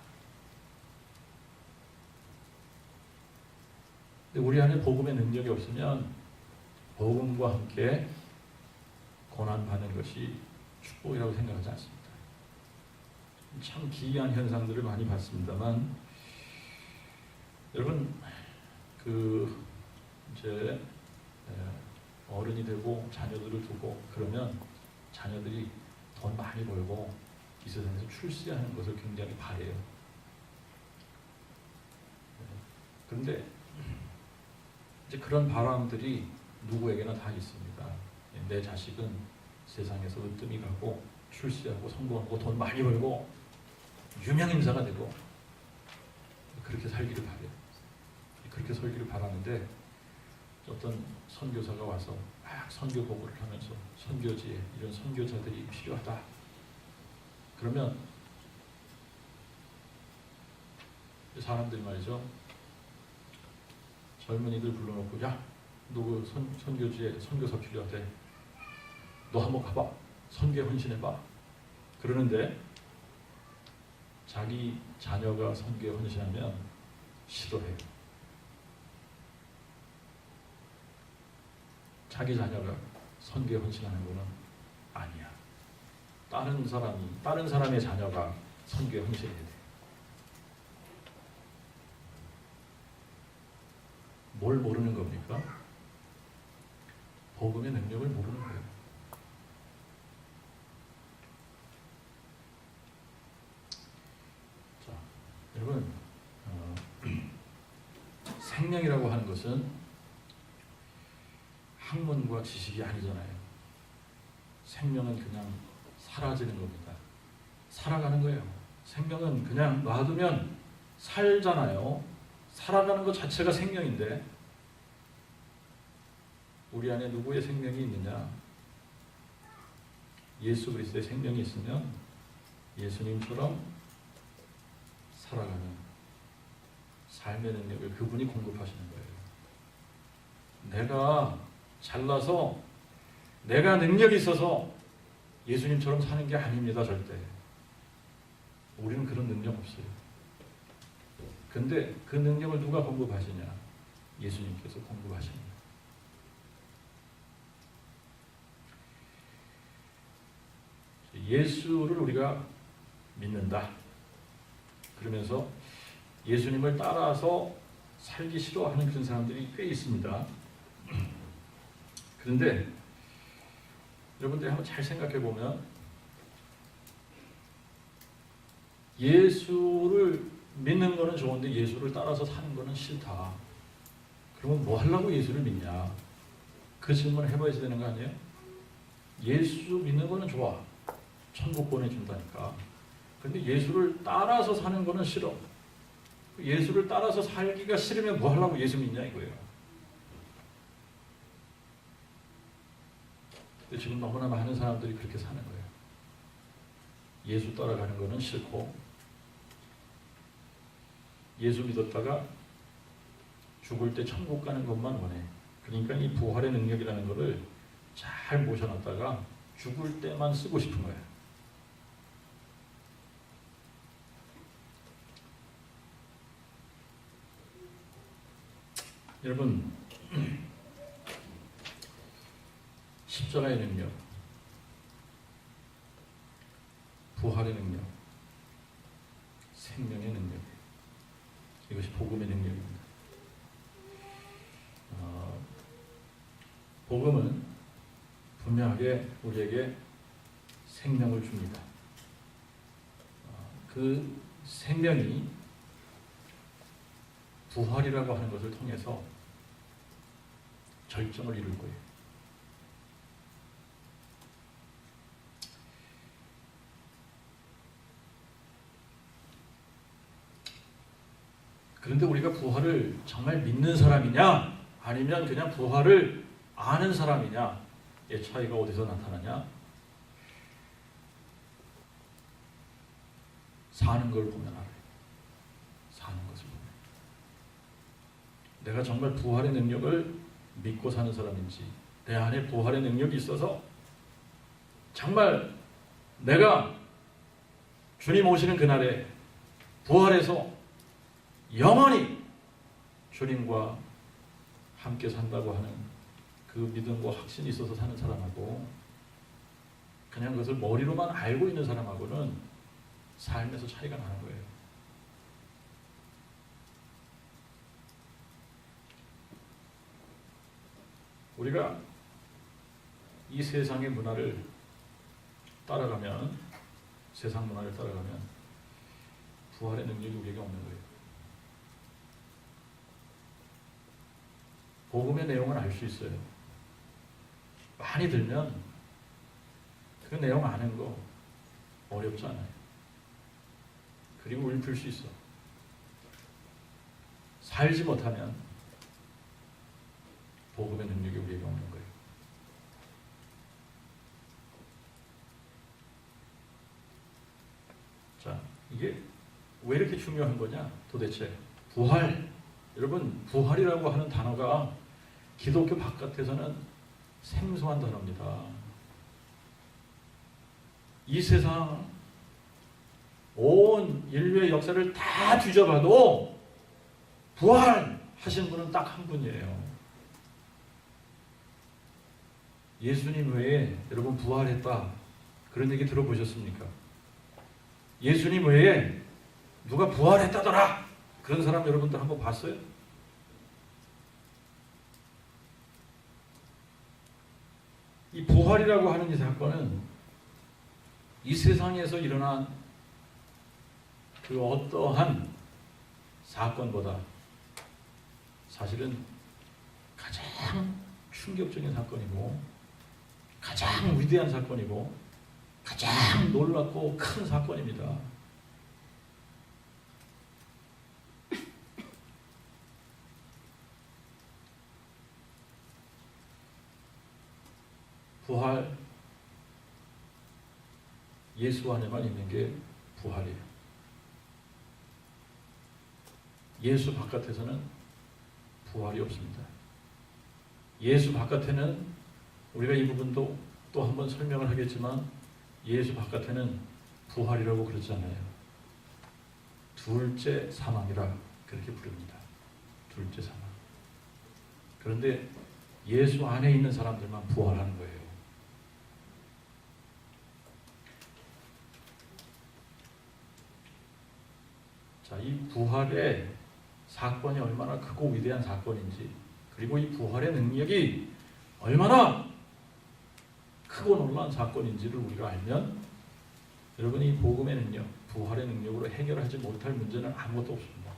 Speaker 1: 근데 우리 안에 복음의 능력이 없으면 복음과 함께 고난받는 것이 축복이라고 생각하지 않습니다. 참 기이한 현상들을 많이 봤습니다만 여러분 이제 어른이 되고 자녀들을 두고 그러면 자녀들이 돈 많이 벌고 이 세상에서 출세하는 것을 굉장히 바래요. 그런데 이제 그런 바람들이 누구에게나 다 있습니다. 내 자식은 세상에서 으뜸이 가고 출세하고 성공하고 돈 많이 벌고 유명 인사가 되고 그렇게 살기를 바래요. 그렇게 살기를 바라는데 어떤 선교사가 와서 막 선교 보고를 하면서 선교지에 이런 선교자들이 필요하다. 그러면 사람들이 말이죠. 젊은이들 불러놓고 야, 너 그 선교지에 선교사 필요하대. 너 한번 가봐. 선교에 헌신해봐. 그러는데 자기 자녀가 선교에 헌신하면 싫어해요. 자기 자녀가 선교에 헌신하는 것은 아니야. 다른 사람의 자녀가 선교에 헌신해야 돼. 뭘 모르는 겁니까? 복음의 능력을 모르는 거예요. 자, 여러분, 생명이라고 하는 것은 학문과 지식이 아니잖아요. 생명은 그냥 사라지는 겁니다. 살아가는 거예요. 생명은 그냥 놔두면 살잖아요. 살아가는 것 자체가 생명인데 우리 안에 누구의 생명이 있느냐? 예수 그리스도의 생명이 있으면 예수님처럼 살아가는 삶의 능력을 그분이 공급하시는 거예요. 내가 잘나서 내가 능력이 있어서 예수님처럼 사는 게 아닙니다. 절대. 우리는 그런 능력 없어요. 근데 그 능력을 누가 공급하시냐? 예수님께서 공급하십니다. 예수를 우리가 믿는다. 그러면서 예수님을 따라서 살기 싫어하는 그런 사람들이 꽤 있습니다. 그런데 여러분들이 한번 잘 생각해 보면 예수를 믿는 거는 좋은데 예수를 따라서 사는 거는 싫다. 그러면 뭐 하려고 예수를 믿냐? 그 질문을 해봐야 되는 거 아니에요? 예수 믿는 거는 좋아. 천국 보내준다니까. 근데 예수를 따라서 사는 거는 싫어. 예수를 따라서 살기가 싫으면 뭐 하려고 예수 믿냐 이거예요. 근데 지금 너무나 많은 사람들이 그렇게 사는 거예요. 예수 따라가는 거는 싫고 예수 믿었다가 죽을 때 천국 가는 것만 원해. 그러니까 이 부활의 능력이라는 거를 잘 모셔놨다가 죽을 때만 쓰고 싶은 거예요. 여러분, 십자가의 능력, 부활의 능력, 생명의 능력, 이것이 복음의 능력입니다. 복음은 분명하게 우리에게 생명을 줍니다. 그 생명이 부활이라고 하는 것을 통해서 절정을 이룰 거예요. 그런데 우리가 부활을 정말 믿는 사람이냐 아니면 그냥 부활을 아는 사람이냐의 차이가 어디서 나타나냐? 사는 걸 보면 알아요. 사는 것을 보면. 내가 정말 부활의 능력을 믿고 사는 사람인지, 내 안에 부활의 능력이 있어서 정말 내가 주님 오시는 그날에 부활해서 영원히 주님과 함께 산다고 하는 그 믿음과 확신이 있어서 사는 사람하고 그냥 그것을 머리로만 알고 있는 사람하고는 삶에서 차이가 나는 거예요. 우리가 이 세상의 문화를 따라가면, 세상 문화를 따라가면 부활의 능력이 우리에게 없는 거예요. 복음의 내용은 알 수 있어요. 많이 들면 그 내용 아는 거 어렵지 않아요. 그리고 읊을 수 있어. 살지 못하면 복음의 능력이 우리에게 없는 거예요. 자, 이게 왜 이렇게 중요한 거냐? 도대체 부활. 여러분, 부활이라고 하는 단어가 기독교 바깥에서는 생소한 단어입니다. 이 세상 온 인류의 역사를 다 뒤져봐도 부활하신 분은 딱 한 분이에요. 예수님 외에 여러분 부활했다 그런 얘기 들어보셨습니까? 예수님 외에 누가 부활했다더라 그런 사람 여러분들 한번 봤어요? 이 부활이라고 하는 이 사건은 이 세상에서 일어난 그 어떠한 사건보다 사실은 가장 충격적인 사건이고 가장 위대한 사건이고 가장 놀랍고 큰 사건입니다. 부활, 예수 안에만 있는 게 부활이에요. 예수 바깥에서는 부활이 없습니다. 예수 바깥에는 우리가 이 부분도 또 한번 설명을 하겠지만 예수 바깥에는 부활이라고 그러지 않아요. 둘째 사망이라 그렇게 부릅니다. 둘째 사망. 그런데 예수 안에 있는 사람들만 부활하는 거예요. 자, 이 부활의 사건이 얼마나 크고 위대한 사건인지, 그리고 이 부활의 능력이 얼마나 크고 놀라운 사건인지를 우리가 알면 여러분이 이 복음의 능력, 부활의 능력으로 해결하지 못할 문제는 아무것도 없습니다.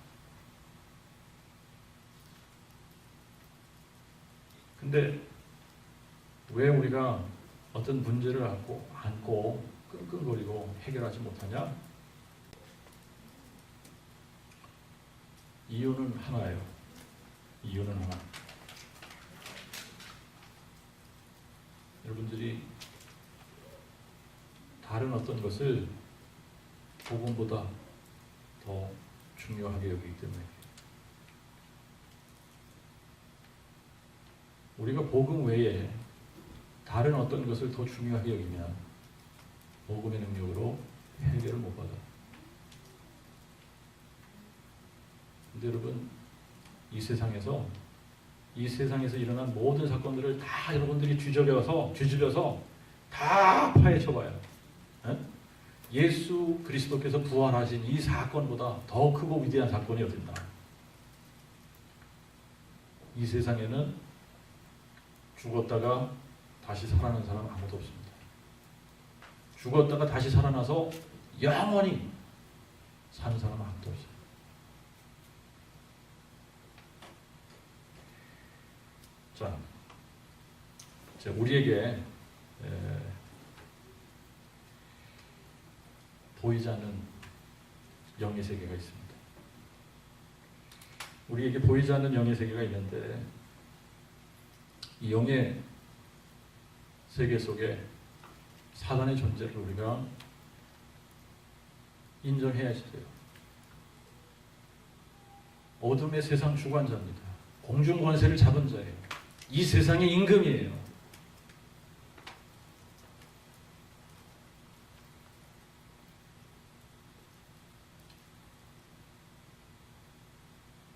Speaker 1: 근데 왜 우리가 어떤 문제를 안고 끙끙거리고 해결하지 못하냐? 이유는 하나예요. 이유는 하나. 여러분들이 다른 어떤 것을 복음보다 더 중요하게 여기기 때문에 우리가 복음 외에 다른 어떤 것을 더 중요하게 여기면 복음의 능력으로 해결을 못 받아요. 근데 여러분, 이 세상에서 일어난 모든 사건들을 다 여러분들이 뒤집어서 다 파헤쳐봐요. 예수 그리스도께서 부활하신 이 사건보다 더 크고 위대한 사건이 어딨나? 이 세상에는 죽었다가 다시 살아난 사람 아무도 없습니다. 죽었다가 다시 살아나서 영원히 사는 사람 아무도 없어요. 자, 우리에게 보이지 않는 영의 세계가 있습니다. 우리에게 보이지 않는 영의 세계가 있는데 이 영의 세계 속에 사단의 존재를 우리가 인정해야지 돼요. 어둠의 세상 주관자입니다. 공중 권세를 잡은 자예요. 이 세상의 임금이에요.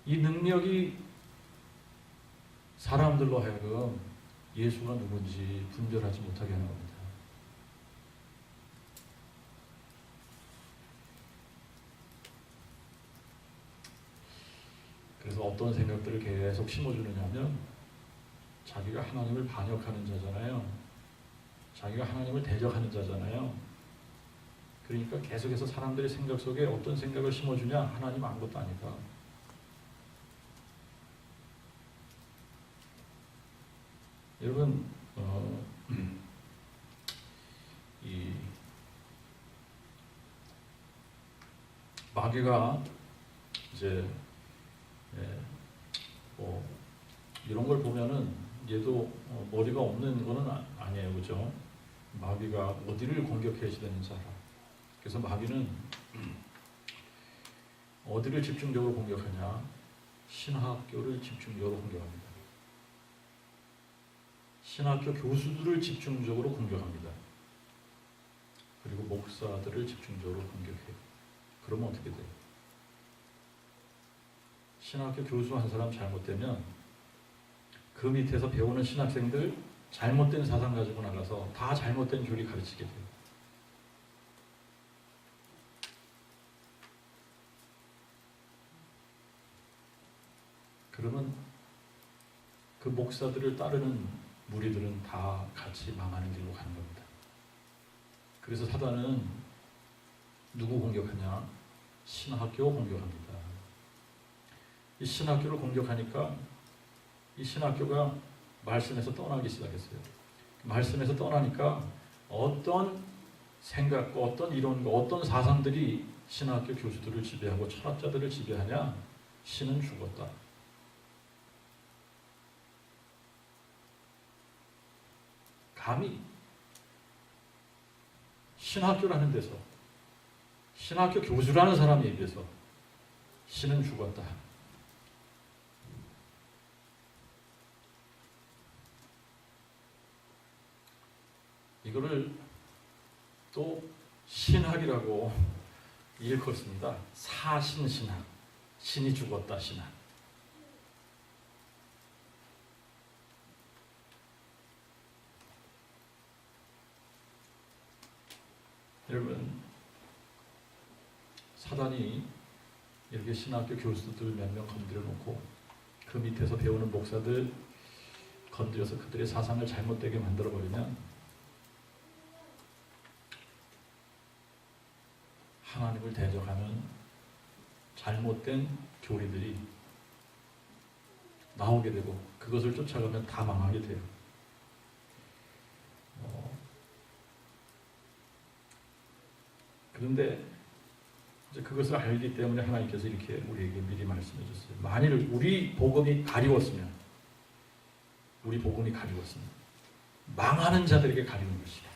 Speaker 1: 이 능력이 사람들로 하여금 예수가 누군지 분별하지 못하게 하는 겁니다. 그래서 어떤 생각들을 계속 심어주느냐면 자기가 하나님을 반역하는 자잖아요. 자기가 하나님을 대적하는 자잖아요. 그러니까 계속해서 사람들의 생각 속에 어떤 생각을 심어주냐? 하나님 아무것도 아니다. 여러분, 이 마귀가 이제 이런 걸 보면은 얘도 머리가 없는 거는 아니에요, 그죠? 마귀가 어디를 공격해야 되는 자라. 그래서 마귀는 어디를 집중적으로 공격하냐? 신학교를 집중적으로 공격합니다. 신학교 교수들을 집중적으로 공격합니다. 그리고 목사들을 집중적으로 공격해요. 그러면 어떻게 돼요? 신학교 교수 한 사람 잘못되면 그 밑에서 배우는 신학생들 잘못된 사상 가지고 나가서 다 잘못된 교리 가르치게 돼요. 그러면 그 목사들을 따르는 무리들은 다 같이 망하는 길로 가는 겁니다. 그래서 사단은 누구 공격하냐? 신학교 공격합니다. 이 신학교를 공격하니까 이 신학교가 말씀에서 떠나기 시작했어요. 말씀에서 떠나니까 어떤 생각과 어떤 이론과 어떤 사상들이 신학교 교수들을 지배하고 철학자들을 지배하냐? 신은 죽었다. 감히 신학교라는 데서 신학교 교수라는 사람이 얘기해서 신은 죽었다. 이거를 또 신학이라고 일컫습니다. 사신신학. 신이 죽었다 신학. 여러분, 사단이 이렇게 신학교 교수들 몇 명 건드려 놓고 그 밑에서 배우는 목사들 건드려서 그들의 사상을 잘못되게 만들어 버리면 하나님을 대적하는 잘못된 교리들이 나오게 되고 그것을 쫓아가면 다 망하게 돼요. 그런데 이제 그것을 알기 때문에 하나님께서 이렇게 우리에게 미리 말씀해 줬어요. 만일 우리 복음이 가리웠으면 망하는 자들에게 가리운 것이다.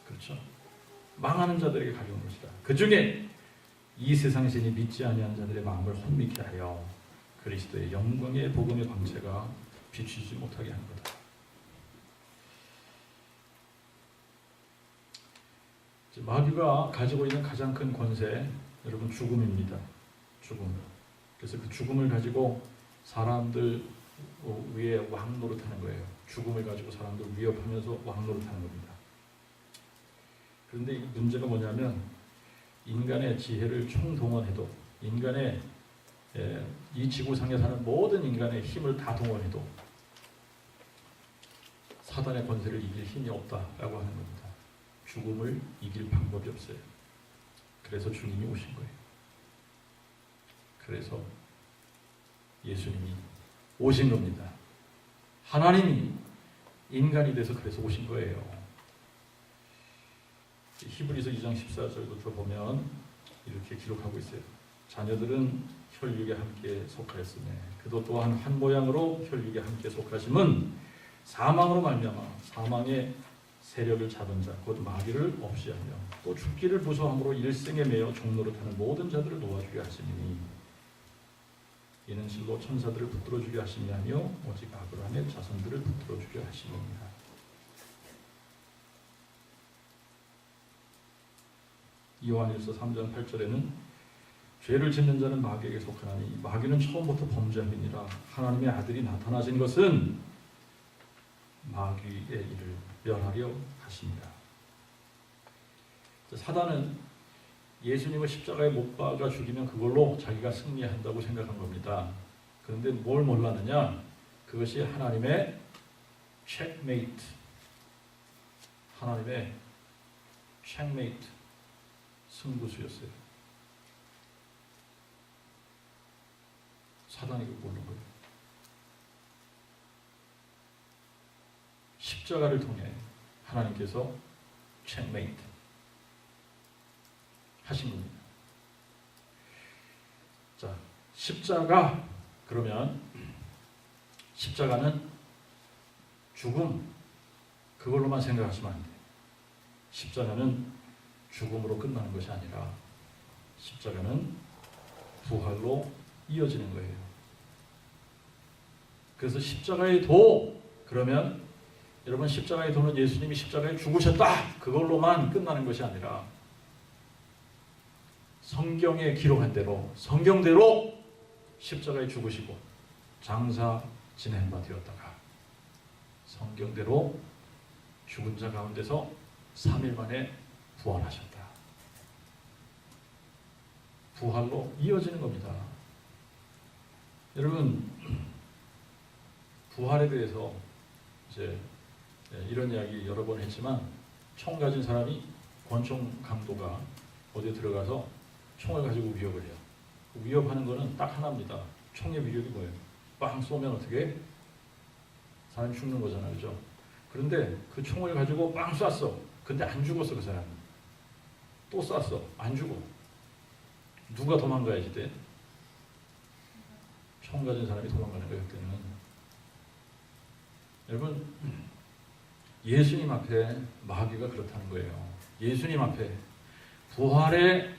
Speaker 1: 그렇죠? 망하는 자들에게 가리운 것이다. 그 중에 이 세상 신이 믿지 아니하는 자들의 마음을 혼미케 하여 그리스도의 영광의 복음의 광채가 비추지 못하게 하는 거다. 마귀가 가지고 있는 가장 큰 권세, 여러분, 죽음입니다. 죽음. 그래서 그 죽음을 가지고 사람들 위에 왕노릇하는 거예요. 죽음을 가지고 사람들 위협하면서 왕노릇하는 겁니다. 그런데 문제가 뭐냐면 인간의 지혜를 총동원해도 인간의 이 지구상에 사는 모든 인간의 힘을 다 동원해도 사단의 권세를 이길 힘이 없다라고 하는 겁니다. 죽음을 이길 방법이 없어요. 그래서 주님이 오신 거예요. 그래서 예수님이 오신 겁니다. 하나님이 인간이 돼서 그래서 오신 거예요. 히브리서 2장 14절부터 보면 이렇게 기록하고 있어요. 자녀들은 혈육에 함께 속하였으며 그도 또한 한 모양으로 혈육에 함께 속하심은 사망으로 말미암아 사망의 세력을 잡은 자 곧 마귀를 없이 하며 또 죽기를 무서함으로 일생에 매여 종노릇하는 모든 자들을 놓아주게 하시니 이는 실로 천사들을 붙들어 주게 하심이 아니요 오직 아브라함의 자손들을 붙들어 주게 하심이니라. 요한일서 3장 8절에는 죄를 짓는 자는 마귀에게 속하나니 마귀는 처음부터 범죄함이니라. 하나님의 아들이 나타나신 것은 마귀의 일을 멸하려 하십니다. 사단은 예수님을 십자가에 못 박아 죽이면 그걸로 자기가 승리한다고 생각한 겁니다. 그런데 뭘 몰랐느냐? 그것이 하나님의 체크메이트, 하나님의 체크메이트, 승부수였어요. 사단이 그걸 모르는 거예요. 십자가를 통해 하나님께서 체크메이트 하신 겁니다. 자, 십자가 그러면 십자가는 죽음 그걸로만 생각하시면 안 돼요. 십자가는 죽음으로 끝나는 것이 아니라 십자가는 부활로 이어지는 거예요. 그래서 십자가의 도 그러면 여러분 십자가의 도는 예수님이 십자가에 죽으셨다 그걸로만 끝나는 것이 아니라 성경에 기록한 대로 성경대로 십자가에 죽으시고 장사 지낸 바 되었다가 성경대로 죽은 자 가운데서 3일 만에 부활하셨다. 부활로 이어지는 겁니다. 여러분 부활에 대해서 이제 이런 이야기 여러 번 했지만 총 가진 사람이 권총 강도가 어디에 들어가서 총을 가지고 위협을 해요. 위협하는 거는 딱 하나입니다. 총의 위력이 뭐예요? 빵 쏘면 어떻게? 사람이 죽는 거잖아요. 그죠? 그런데 그 총을 가지고 빵 쐈어. 근데 안 죽었어 그 사람은. 또 쐈어. 안 죽어. 누가 도망가야지 돼? 총 가진 사람이 도망가는 거예요. 그때는. 여러분 예수님 앞에 마귀가 그렇다는 거예요. 예수님 앞에 부활의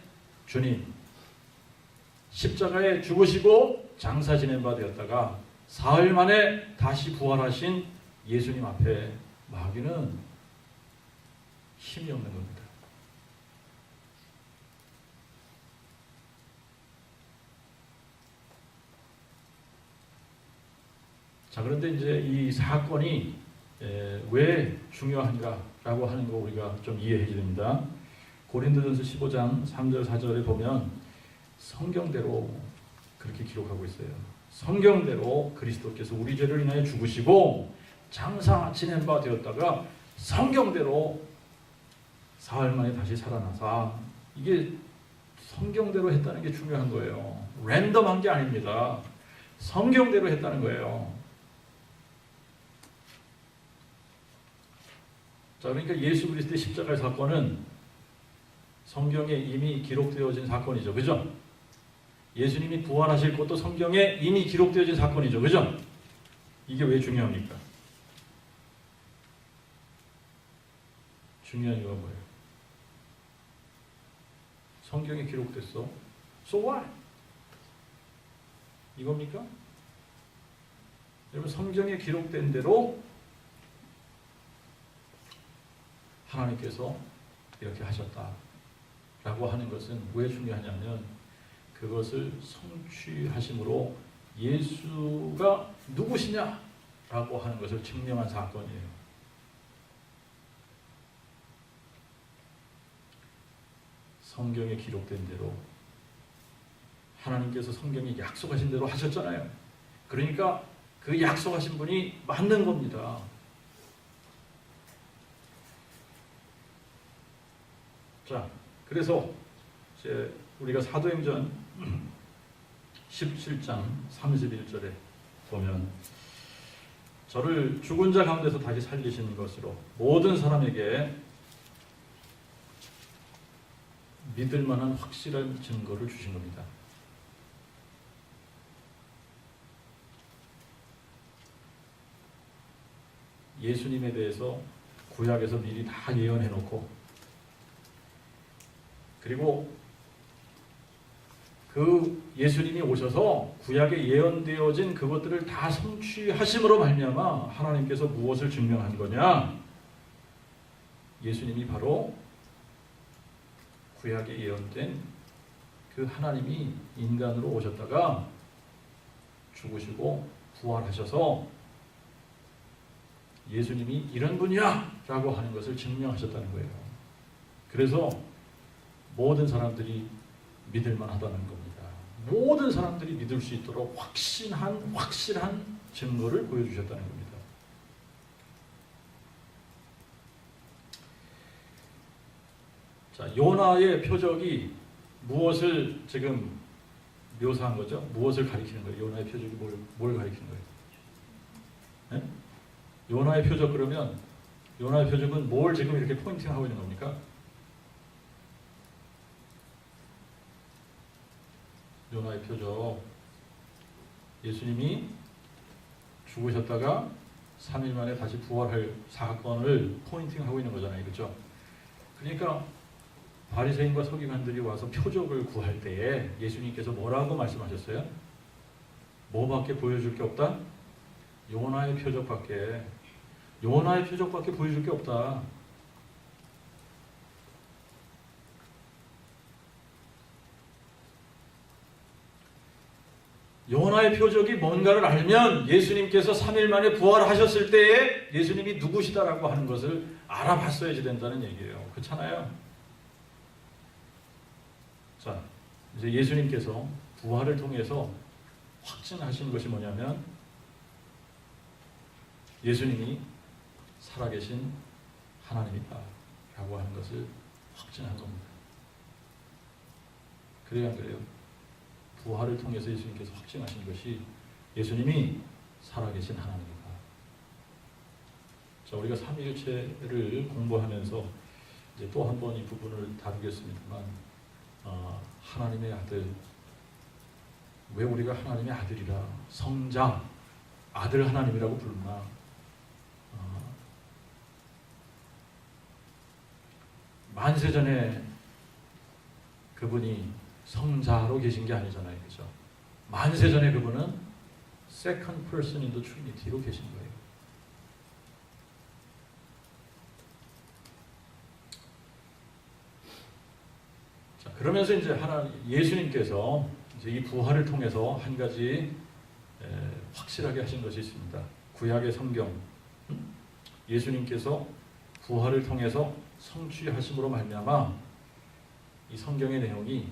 Speaker 1: 주님 십자가에 죽으시고 장사 지낸 바 되었다가 사흘 만에 다시 부활하신 예수님 앞에 마귀는 힘이 없는 겁니다. 자, 그런데 이제 이 사건이 왜 중요한가라고 하는 거 우리가 좀 이해해야 됩니다. 고린도전서 15장 3절 4절에 보면 성경대로 그렇게 기록하고 있어요. 성경대로 그리스도께서 우리 죄를 인하여 죽으시고 장사 지낸 바 되었다가 성경대로 사흘 만에 다시 살아나사 이게 성경대로 했다는 게 중요한 거예요. 랜덤한 게 아닙니다. 성경대로 했다는 거예요. 자, 그러니까 예수 그리스도의 십자가의 사건은 성경에 이미 기록되어진 사건이죠. 그죠? 예수님이 부활하실 것도 성경에 이미 기록되어진 사건이죠. 그죠? 이게 왜 중요합니까? 중요한 이유가 뭐예요? 성경에 기록됐어. So what? 이겁니까? 여러분 성경에 기록된 대로 하나님께서 이렇게 하셨다라고 하는 것은 왜 중요하냐면 그것을 성취하심으로 예수가 누구시냐라고 하는 것을 증명한 사건이에요. 성경에 기록된 대로 하나님께서 성경에 약속하신 대로 하셨잖아요. 그러니까 그 약속하신 분이 맞는 겁니다. 자, 그래서 이제 우리가 사도행전 17장 31절에 보면 저를 죽은 자 가운데서 다시 살리신 것으로 모든 사람에게 믿을 만한 확실한 증거를 주신 겁니다. 예수님에 대해서 구약에서 미리 다 예언해 놓고, 그리고 그 예수님이 오셔서 구약에 예언되어진 그것들을 다 성취하심으로 말미암아 하나님께서 무엇을 증명한 거냐? 예수님이 바로 구약에 예언된 그 하나님이 인간으로 오셨다가 죽으시고 부활하셔서 예수님이 이런 분이야 라고 하는 것을 증명하셨다는 거예요. 그래서 모든 사람들이 믿을 만하다는 겁니다. 모든 사람들이 믿을 수 있도록 확실한 증거를 보여주셨다는 겁니다. 자, 요나의 표적이 무엇을 지금 묘사한 거죠? 무엇을 가리키는 거예요? 요나의 표적이 뭘 가리키는 거예요? 네? 요나의 표적, 그러면 요나의 표적은 뭘 지금 이렇게 포인팅하고 있는 겁니까? 요나의 표적, 예수님이 죽으셨다가 3일 만에 다시 부활할 사건을 포인팅하고 있는 거잖아요. 그렇죠? 그러니까 바리새인과 서기관들이 와서 표적을 구할 때에 예수님께서 뭐라고 말씀하셨어요? 뭐밖에 보여줄 게 없다? 요나의 표적밖에 보여줄 게 없다. 요나의 표적이 뭔가를 알면 예수님께서 3일 만에 부활하셨을 때에 예수님이 누구시다라고 하는 것을 알아봤어야지 된다는 얘기예요. 그렇잖아요? 자, 이제 예수님께서 부활을 통해서 확증하신 것이 뭐냐면 예수님이 살아계신 하나님이다 라고 하는 것을 확증한 겁니다. 그래야 안 그래요? 부활을 통해서 예수님께서 확증하신 것이 예수님이 살아계신 하나님이다. 자, 우리가 삼위일체를 공부하면서 이제 또 한 번 이 부분을 다루겠습니다만, 하나님의 아들, 왜 우리가 하나님의 아들이라, 성자, 아들 하나님이라고 부르나? 만세전에 그분이 성자로 계신 게 아니잖아요. 그죠? 만세전에 그분은 second person in the Trinity로 계신 거예요. 자, 그러면서 이제 예수님께서 이제 이 부활을 통해서 한 가지 확실하게 하신 것이 있습니다. 구약의 성경, 예수님께서 부활을 통해서 성취하심으로 말미암아 이 성경의 내용이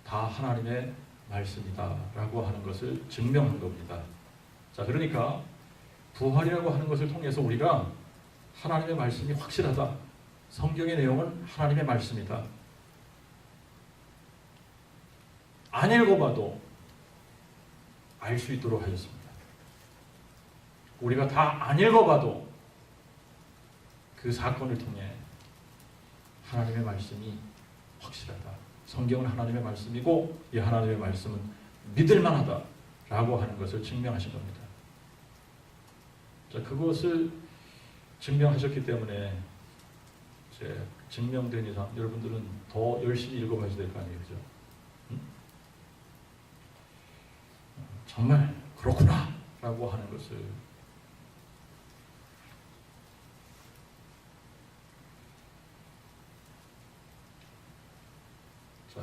Speaker 1: 다 하나님의 말씀이다 라고 하는 것을 증명한 겁니다. 자, 그러니까 부활이라고 하는 것을 통해서 우리가 하나님의 말씀이 확실하다, 성경의 내용은 하나님의 말씀이다, 안 읽어봐도 알 수 있도록 하셨습니다. 우리가 다 안 읽어봐도 그 사건을 통해 하나님의 말씀이 확실하다, 성경은 하나님의 말씀이고 이 하나님의 말씀은 믿을 만하다라고 하는 것을 증명하신 겁니다. 자, 그것을 증명하셨기 때문에 이제 증명된 이상 여러분들은 더 열심히 읽어봐야 될 거 아니에요, 그죠? 정말 그렇구나라고 하는 것을. 자,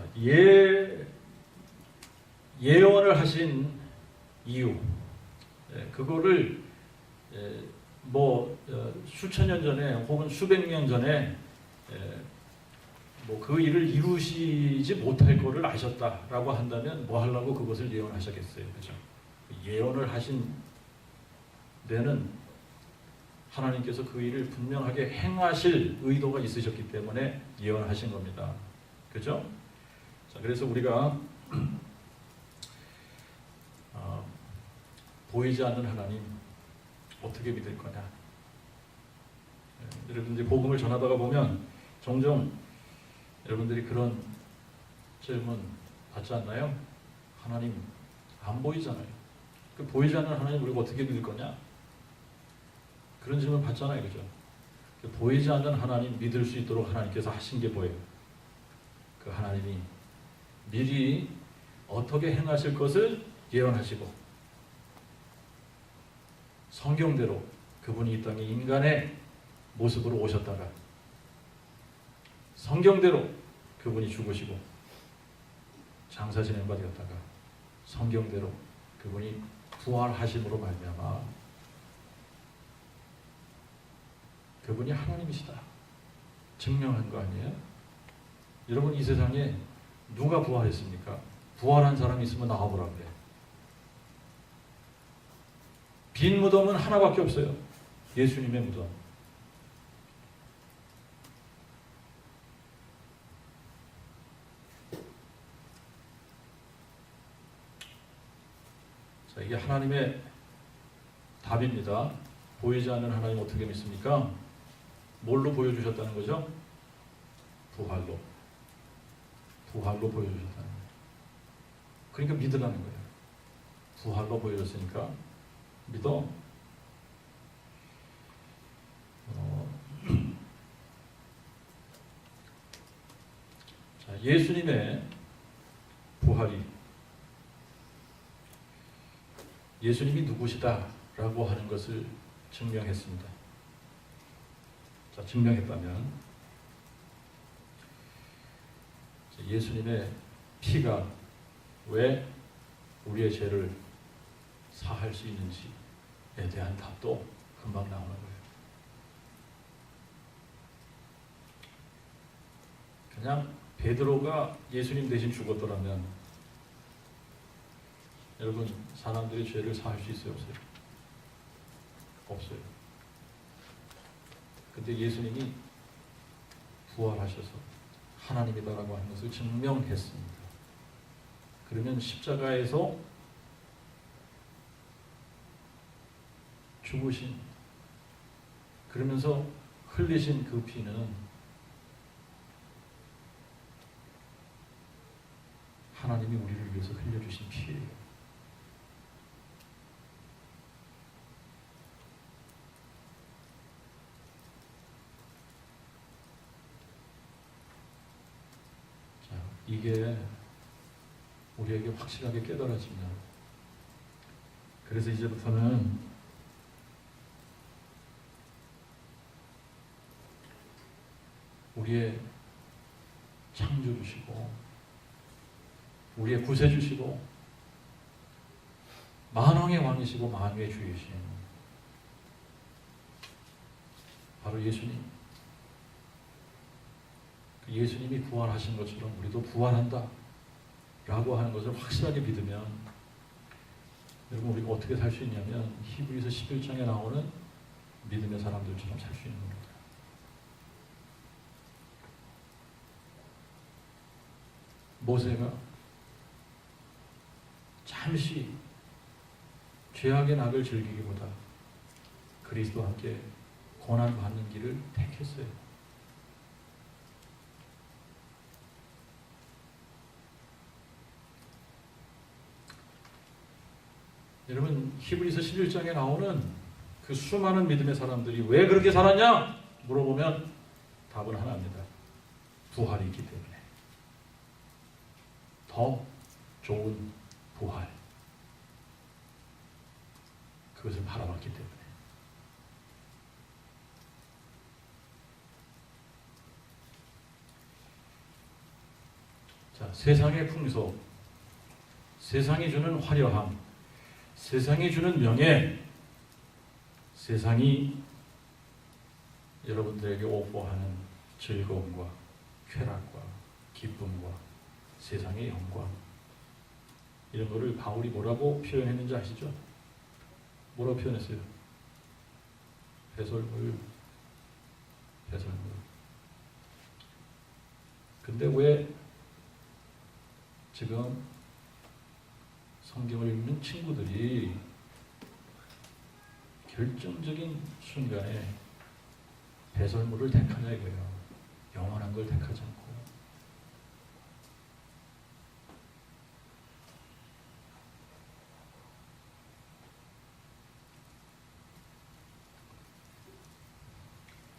Speaker 1: 예언을 하신 이유, 그거를 수천 년 전에 혹은 수백 년 전에 그 일을 이루시지 못할 거를 아셨다라고 한다면 뭐 하려고 그것을 예언하셨겠어요, 그렇죠? 예언을 하신 데는 하나님께서 그 일을 분명하게 행하실 의도가 있으셨기 때문에 예언하신 겁니다, 그렇죠? 자, 그래서 우리가 보이지 않는 하나님 어떻게 믿을 거냐? 여러분들이 복음을 전하다가 보면 종종 여러분들이 그런 질문 받지 않나요? 하나님 안 보이잖아요. 그 보이지 않는 하나님 우리가 어떻게 믿을 거냐? 그런 질문 받잖아요, 그죠? 보이지 않는 하나님 믿을 수 있도록 하나님께서 하신 게 뭐예요? 그 하나님이 미리 어떻게 행하실 것을 예언하시고 성경대로 그분이 이 땅에 인간의 모습으로 오셨다가 성경대로 그분이 죽으시고 장사 진행바 되었다가 성경대로 그분이 부활하심으로 말미암아 그분이 하나님이시다 증명한 거 아니에요? 여러분, 이 세상에 누가 부활했습니까? 부활한 사람이 있으면 나와보라 그래. 빈 무덤은 하나밖에 없어요. 예수님의 무덤. 자, 이게 하나님의 답입니다. 보이지 않는 하나님 어떻게 믿습니까? 뭘로 보여주셨다는 거죠? 부활로. 부활로 보여주셨다는 거예요. 그러니까 믿으라는 거예요. 부활로 보여줬으니까 믿어. 자, 예수님의 부활이 예수님이 누구시다라고 하는 것을 증명했습니다. 자, 증명했다면 예수님의 피가 왜 우리의 죄를 사할 수 있는지에 대한 답도 금방 나오는 거예요. 그냥 베드로가 예수님 대신 죽었더라면 여러분, 사람들이 죄를 사할 수 있어요, 없어요? 없어요. 근데 예수님이 부활하셔서 하나님이다라고 하는 것을 증명했습니다. 그러면 십자가에서 죽으신, 그러면서 흘리신 그 피는 하나님이 우리를 위해서 흘려주신 피예요. 자, 이게 우리에게 확실하게 깨달아지면, 그래서 이제부터는 우리의 창조주시고 우리의 구세주시고 만왕의 왕이시고 만유의 주이신 바로 예수님, 그 예수님이 부활하신 것처럼 우리도 부활한다 라고 하는 것을 확실하게 믿으면, 여러분, 우리가 어떻게 살 수 있냐면 히브리서 11장에 나오는 믿음의 사람들처럼 살 수 있는 겁니다. 모세가 잠시 죄악의 낙을 즐기기보다 그리스도와 함께 고난받는 길을 택했어요. 여러분, 히브리서 11장에 나오는 그 수많은 믿음의 사람들이 왜 그렇게 살았냐? 물어보면 답은 하나입니다. 부활이 있기 때문에. 더 좋은 부활. 그것을 바라봤기 때문에. 자, 세상의 풍속, 세상이 주는 화려함, 세상이 주는 명예, 세상이 여러분들에게 오포하는 즐거움과 쾌락과 기쁨과 세상의 영광, 이런 거를 바울이 뭐라고 표현했는지 아시죠? 뭐라고 표현했어요? 배설물. 근데 왜 지금 성경을 읽는 친구들이 결정적인 순간에 배설물을 택하냐 이거예요. 영원한 걸 택하지 않고.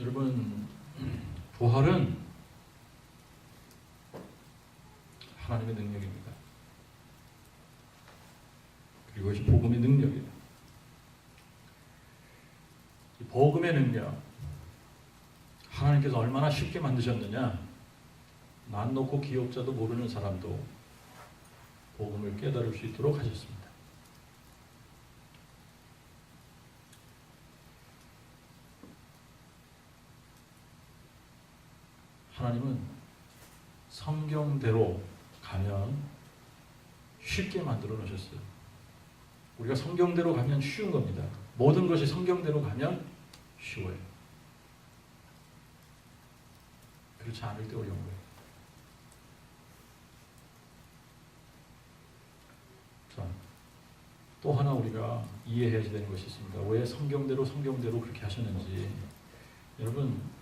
Speaker 1: 여러분, 부활은 하나님의 능력입니다. 그리고 이것이 복음의 능력이에요. 이 복음의 능력, 하나님께서 얼마나 쉽게 만드셨느냐. 난 놓고 기억자도 모르는 사람도 복음을 깨달을 수 있도록 하셨습니다. 하나님은 성경대로 가면 쉽게 만들어 놓으셨어요. 우리가 성경대로 가면 쉬운 겁니다. 모든 것이 성경대로 가면 쉬워요. 그렇지 않을 때 어려운 거예요. 자, 또 하나 우리가 이해해야 되는 것이 있습니다. 왜 성경대로 그렇게 하셨는지. 여러분,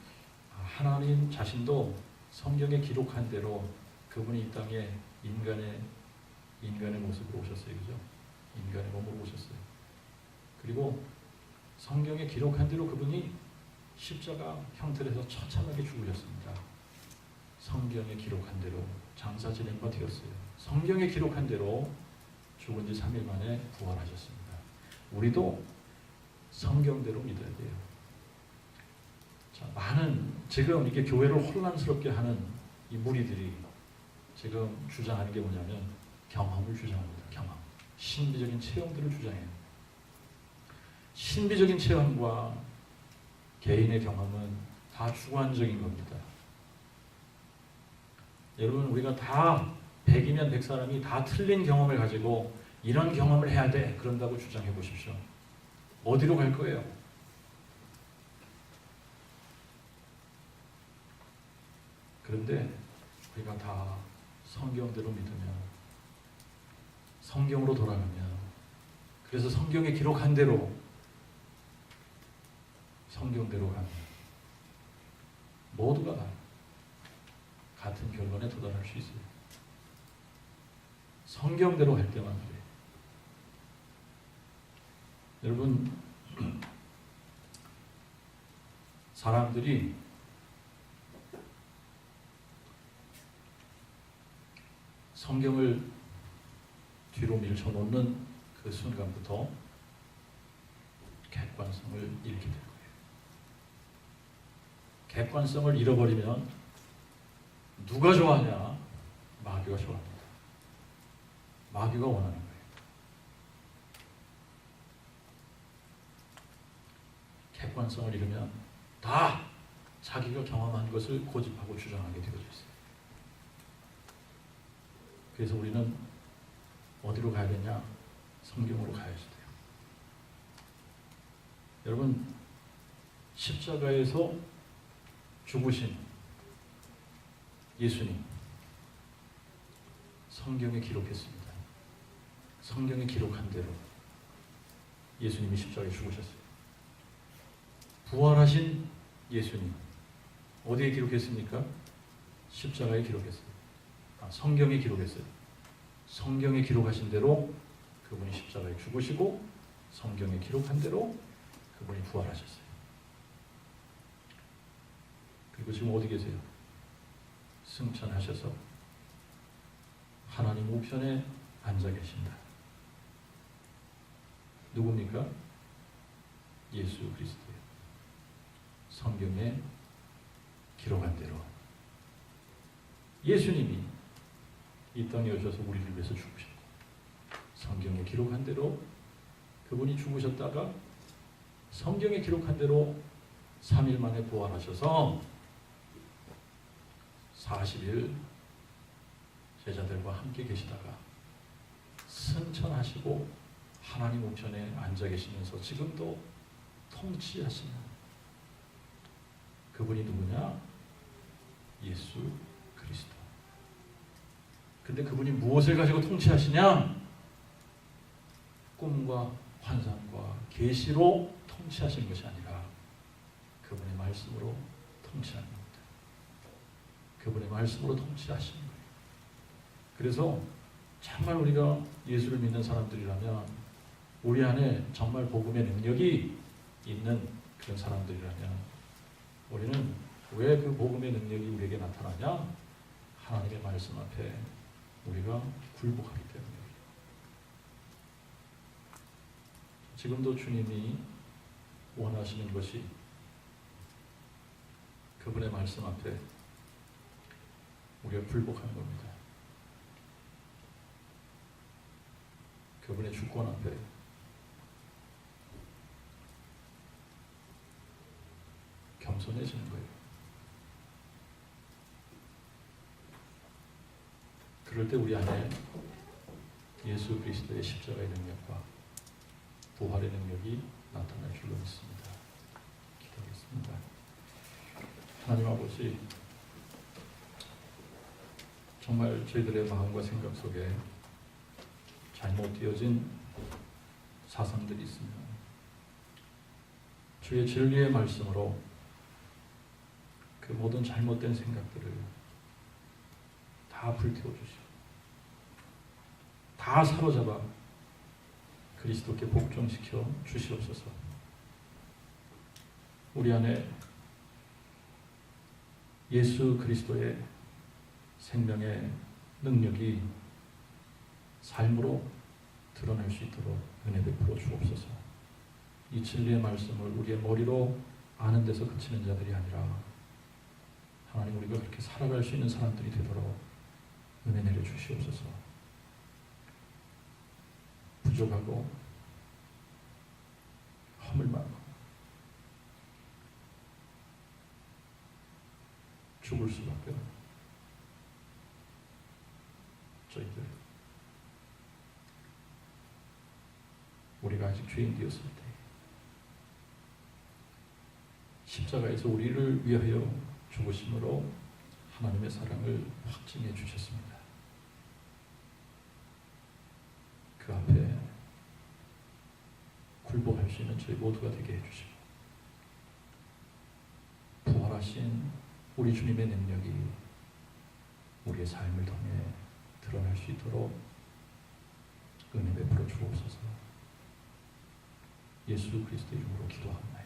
Speaker 1: 하나님 자신도 성경에 기록한 대로 그분이 이 땅에 인간의 모습으로 오셨어요. 그죠? 인간의 몸으로 오셨어요. 그리고 성경에 기록한 대로 그분이 십자가 형틀에서 처참하게 죽으셨습니다. 성경에 기록한 대로 장사 지낸 바 되었어요. 성경에 기록한 대로 죽은 지 3일 만에 부활하셨습니다. 우리도 성경대로 믿어야 돼요. 자, 많은 지금 이게 교회를 혼란스럽게 하는 이 무리들이 지금 주장하는 게 뭐냐면 경험을 주장합니다. 경험. 신비적인 체험들을 주장해요. 신비적인 체험과 개인의 경험은 다 주관적인 겁니다. 여러분, 우리가 다 100이면 100 사람이 다 틀린 경험을 가지고 이런 경험을 해야 돼 그런다고 주장해 보십시오. 어디로 갈 거예요? 그런데 우리가 다 성경대로 믿으면, 성경으로 돌아가면, 그래서 성경에 기록한 대로 성경대로 가면 모두가 같은 결론에 도달할 수 있어요. 성경대로 할 때만 그래요. 여러분, 사람들이 성경을 뒤로 밀쳐놓는 그 순간부터 객관성을 잃게 될 거예요. 객관성을 잃어버리면 누가 좋아하냐? 마귀가 좋아합니다. 마귀가 원하는 거예요. 객관성을 잃으면 다 자기가 경험한 것을 고집하고 주장하게 되어져 있어요. 그래서 우리는 어디로 가야 되냐? 성경으로 가야지 돼요. 여러분, 십자가에서 죽으신 예수님, 성경에 기록했습니다. 성경에 기록한 대로 예수님이 십자가에 죽으셨어요. 부활하신 예수님, 어디에 기록했습니까? 십자가에 기록했어요. 성경에 기록했어요. 성경에 기록하신 대로 그분이 십자가에 죽으시고 성경에 기록한 대로 그분이 부활하셨어요. 그리고 지금 어디 계세요? 승천하셔서 하나님 우편에 앉아 계신다. 누굽니까? 예수 그리스도예요. 성경에 기록한 대로 예수님이 이 땅에 오셔서 우리를 위해서 죽으셨고, 성경에 기록한 대로 그분이 죽으셨다가 성경에 기록한 대로 3일 만에 부활하셔서 40일 제자들과 함께 계시다가 승천하시고 하나님 우편에 앉아 계시면서 지금도 통치하시는 그분이 누구냐? 예수 그리스도. 근데 그분이 무엇을 가지고 통치하시냐? 꿈과 환상과 계시로 통치하시는 것이 아니라 그분의 말씀으로 통치하는 겁니다. 그분의 말씀으로 통치하시는 거예요. 그래서 정말 우리가 예수를 믿는 사람들이라면, 우리 안에 정말 복음의 능력이 있는 그런 사람들이라면 우리는 왜 그 복음의 능력이 우리에게 나타나냐? 하나님의 말씀 앞에 우리가 굴복하기 때문이에요. 지금도 주님이 원하시는 것이 그분의 말씀 앞에 우리가 굴복하는 겁니다. 그분의 주권 앞에 겸손해지는 거예요. 그럴 때 우리 안에 예수 그리스도의 십자가의 능력과 부활의 능력이 나타날 줄로 믿습니다. 기도하겠습니다. 하나님 아버지, 정말 저희들의 마음과 생각 속에 잘못 되어진 사상들이 있으면 주의 진리의 말씀으로 그 모든 잘못된 생각들을 다 불태워 주시고 다 사로잡아 그리스도께 복종시켜 주시옵소서. 우리 안에 예수 그리스도의 생명의 능력이 삶으로 드러날 수 있도록 은혜 베풀어 주옵소서. 이 진리의 말씀을 우리의 머리로 아는 데서 그치는 자들이 아니라 하나님, 우리가 그렇게 살아갈 수 있는 사람들이 되도록 은혜 내려 주시옵소서. 부족하고 허물 많고 죽을 수밖에 없는 저희들, 우리가 아직 죄인 되었을 때 십자가에서 우리를 위하여 죽으심으로 하나님의 사랑을 확증해 주셨습니다. 그 앞에 굴복할 수 있는 저희 모두가 되게 해주시고 부활하신 우리 주님의 능력이 우리의 삶을 통해 드러날 수 있도록 은혜 베풀어 주옵소서. 예수 그리스도 이름으로 기도합니다.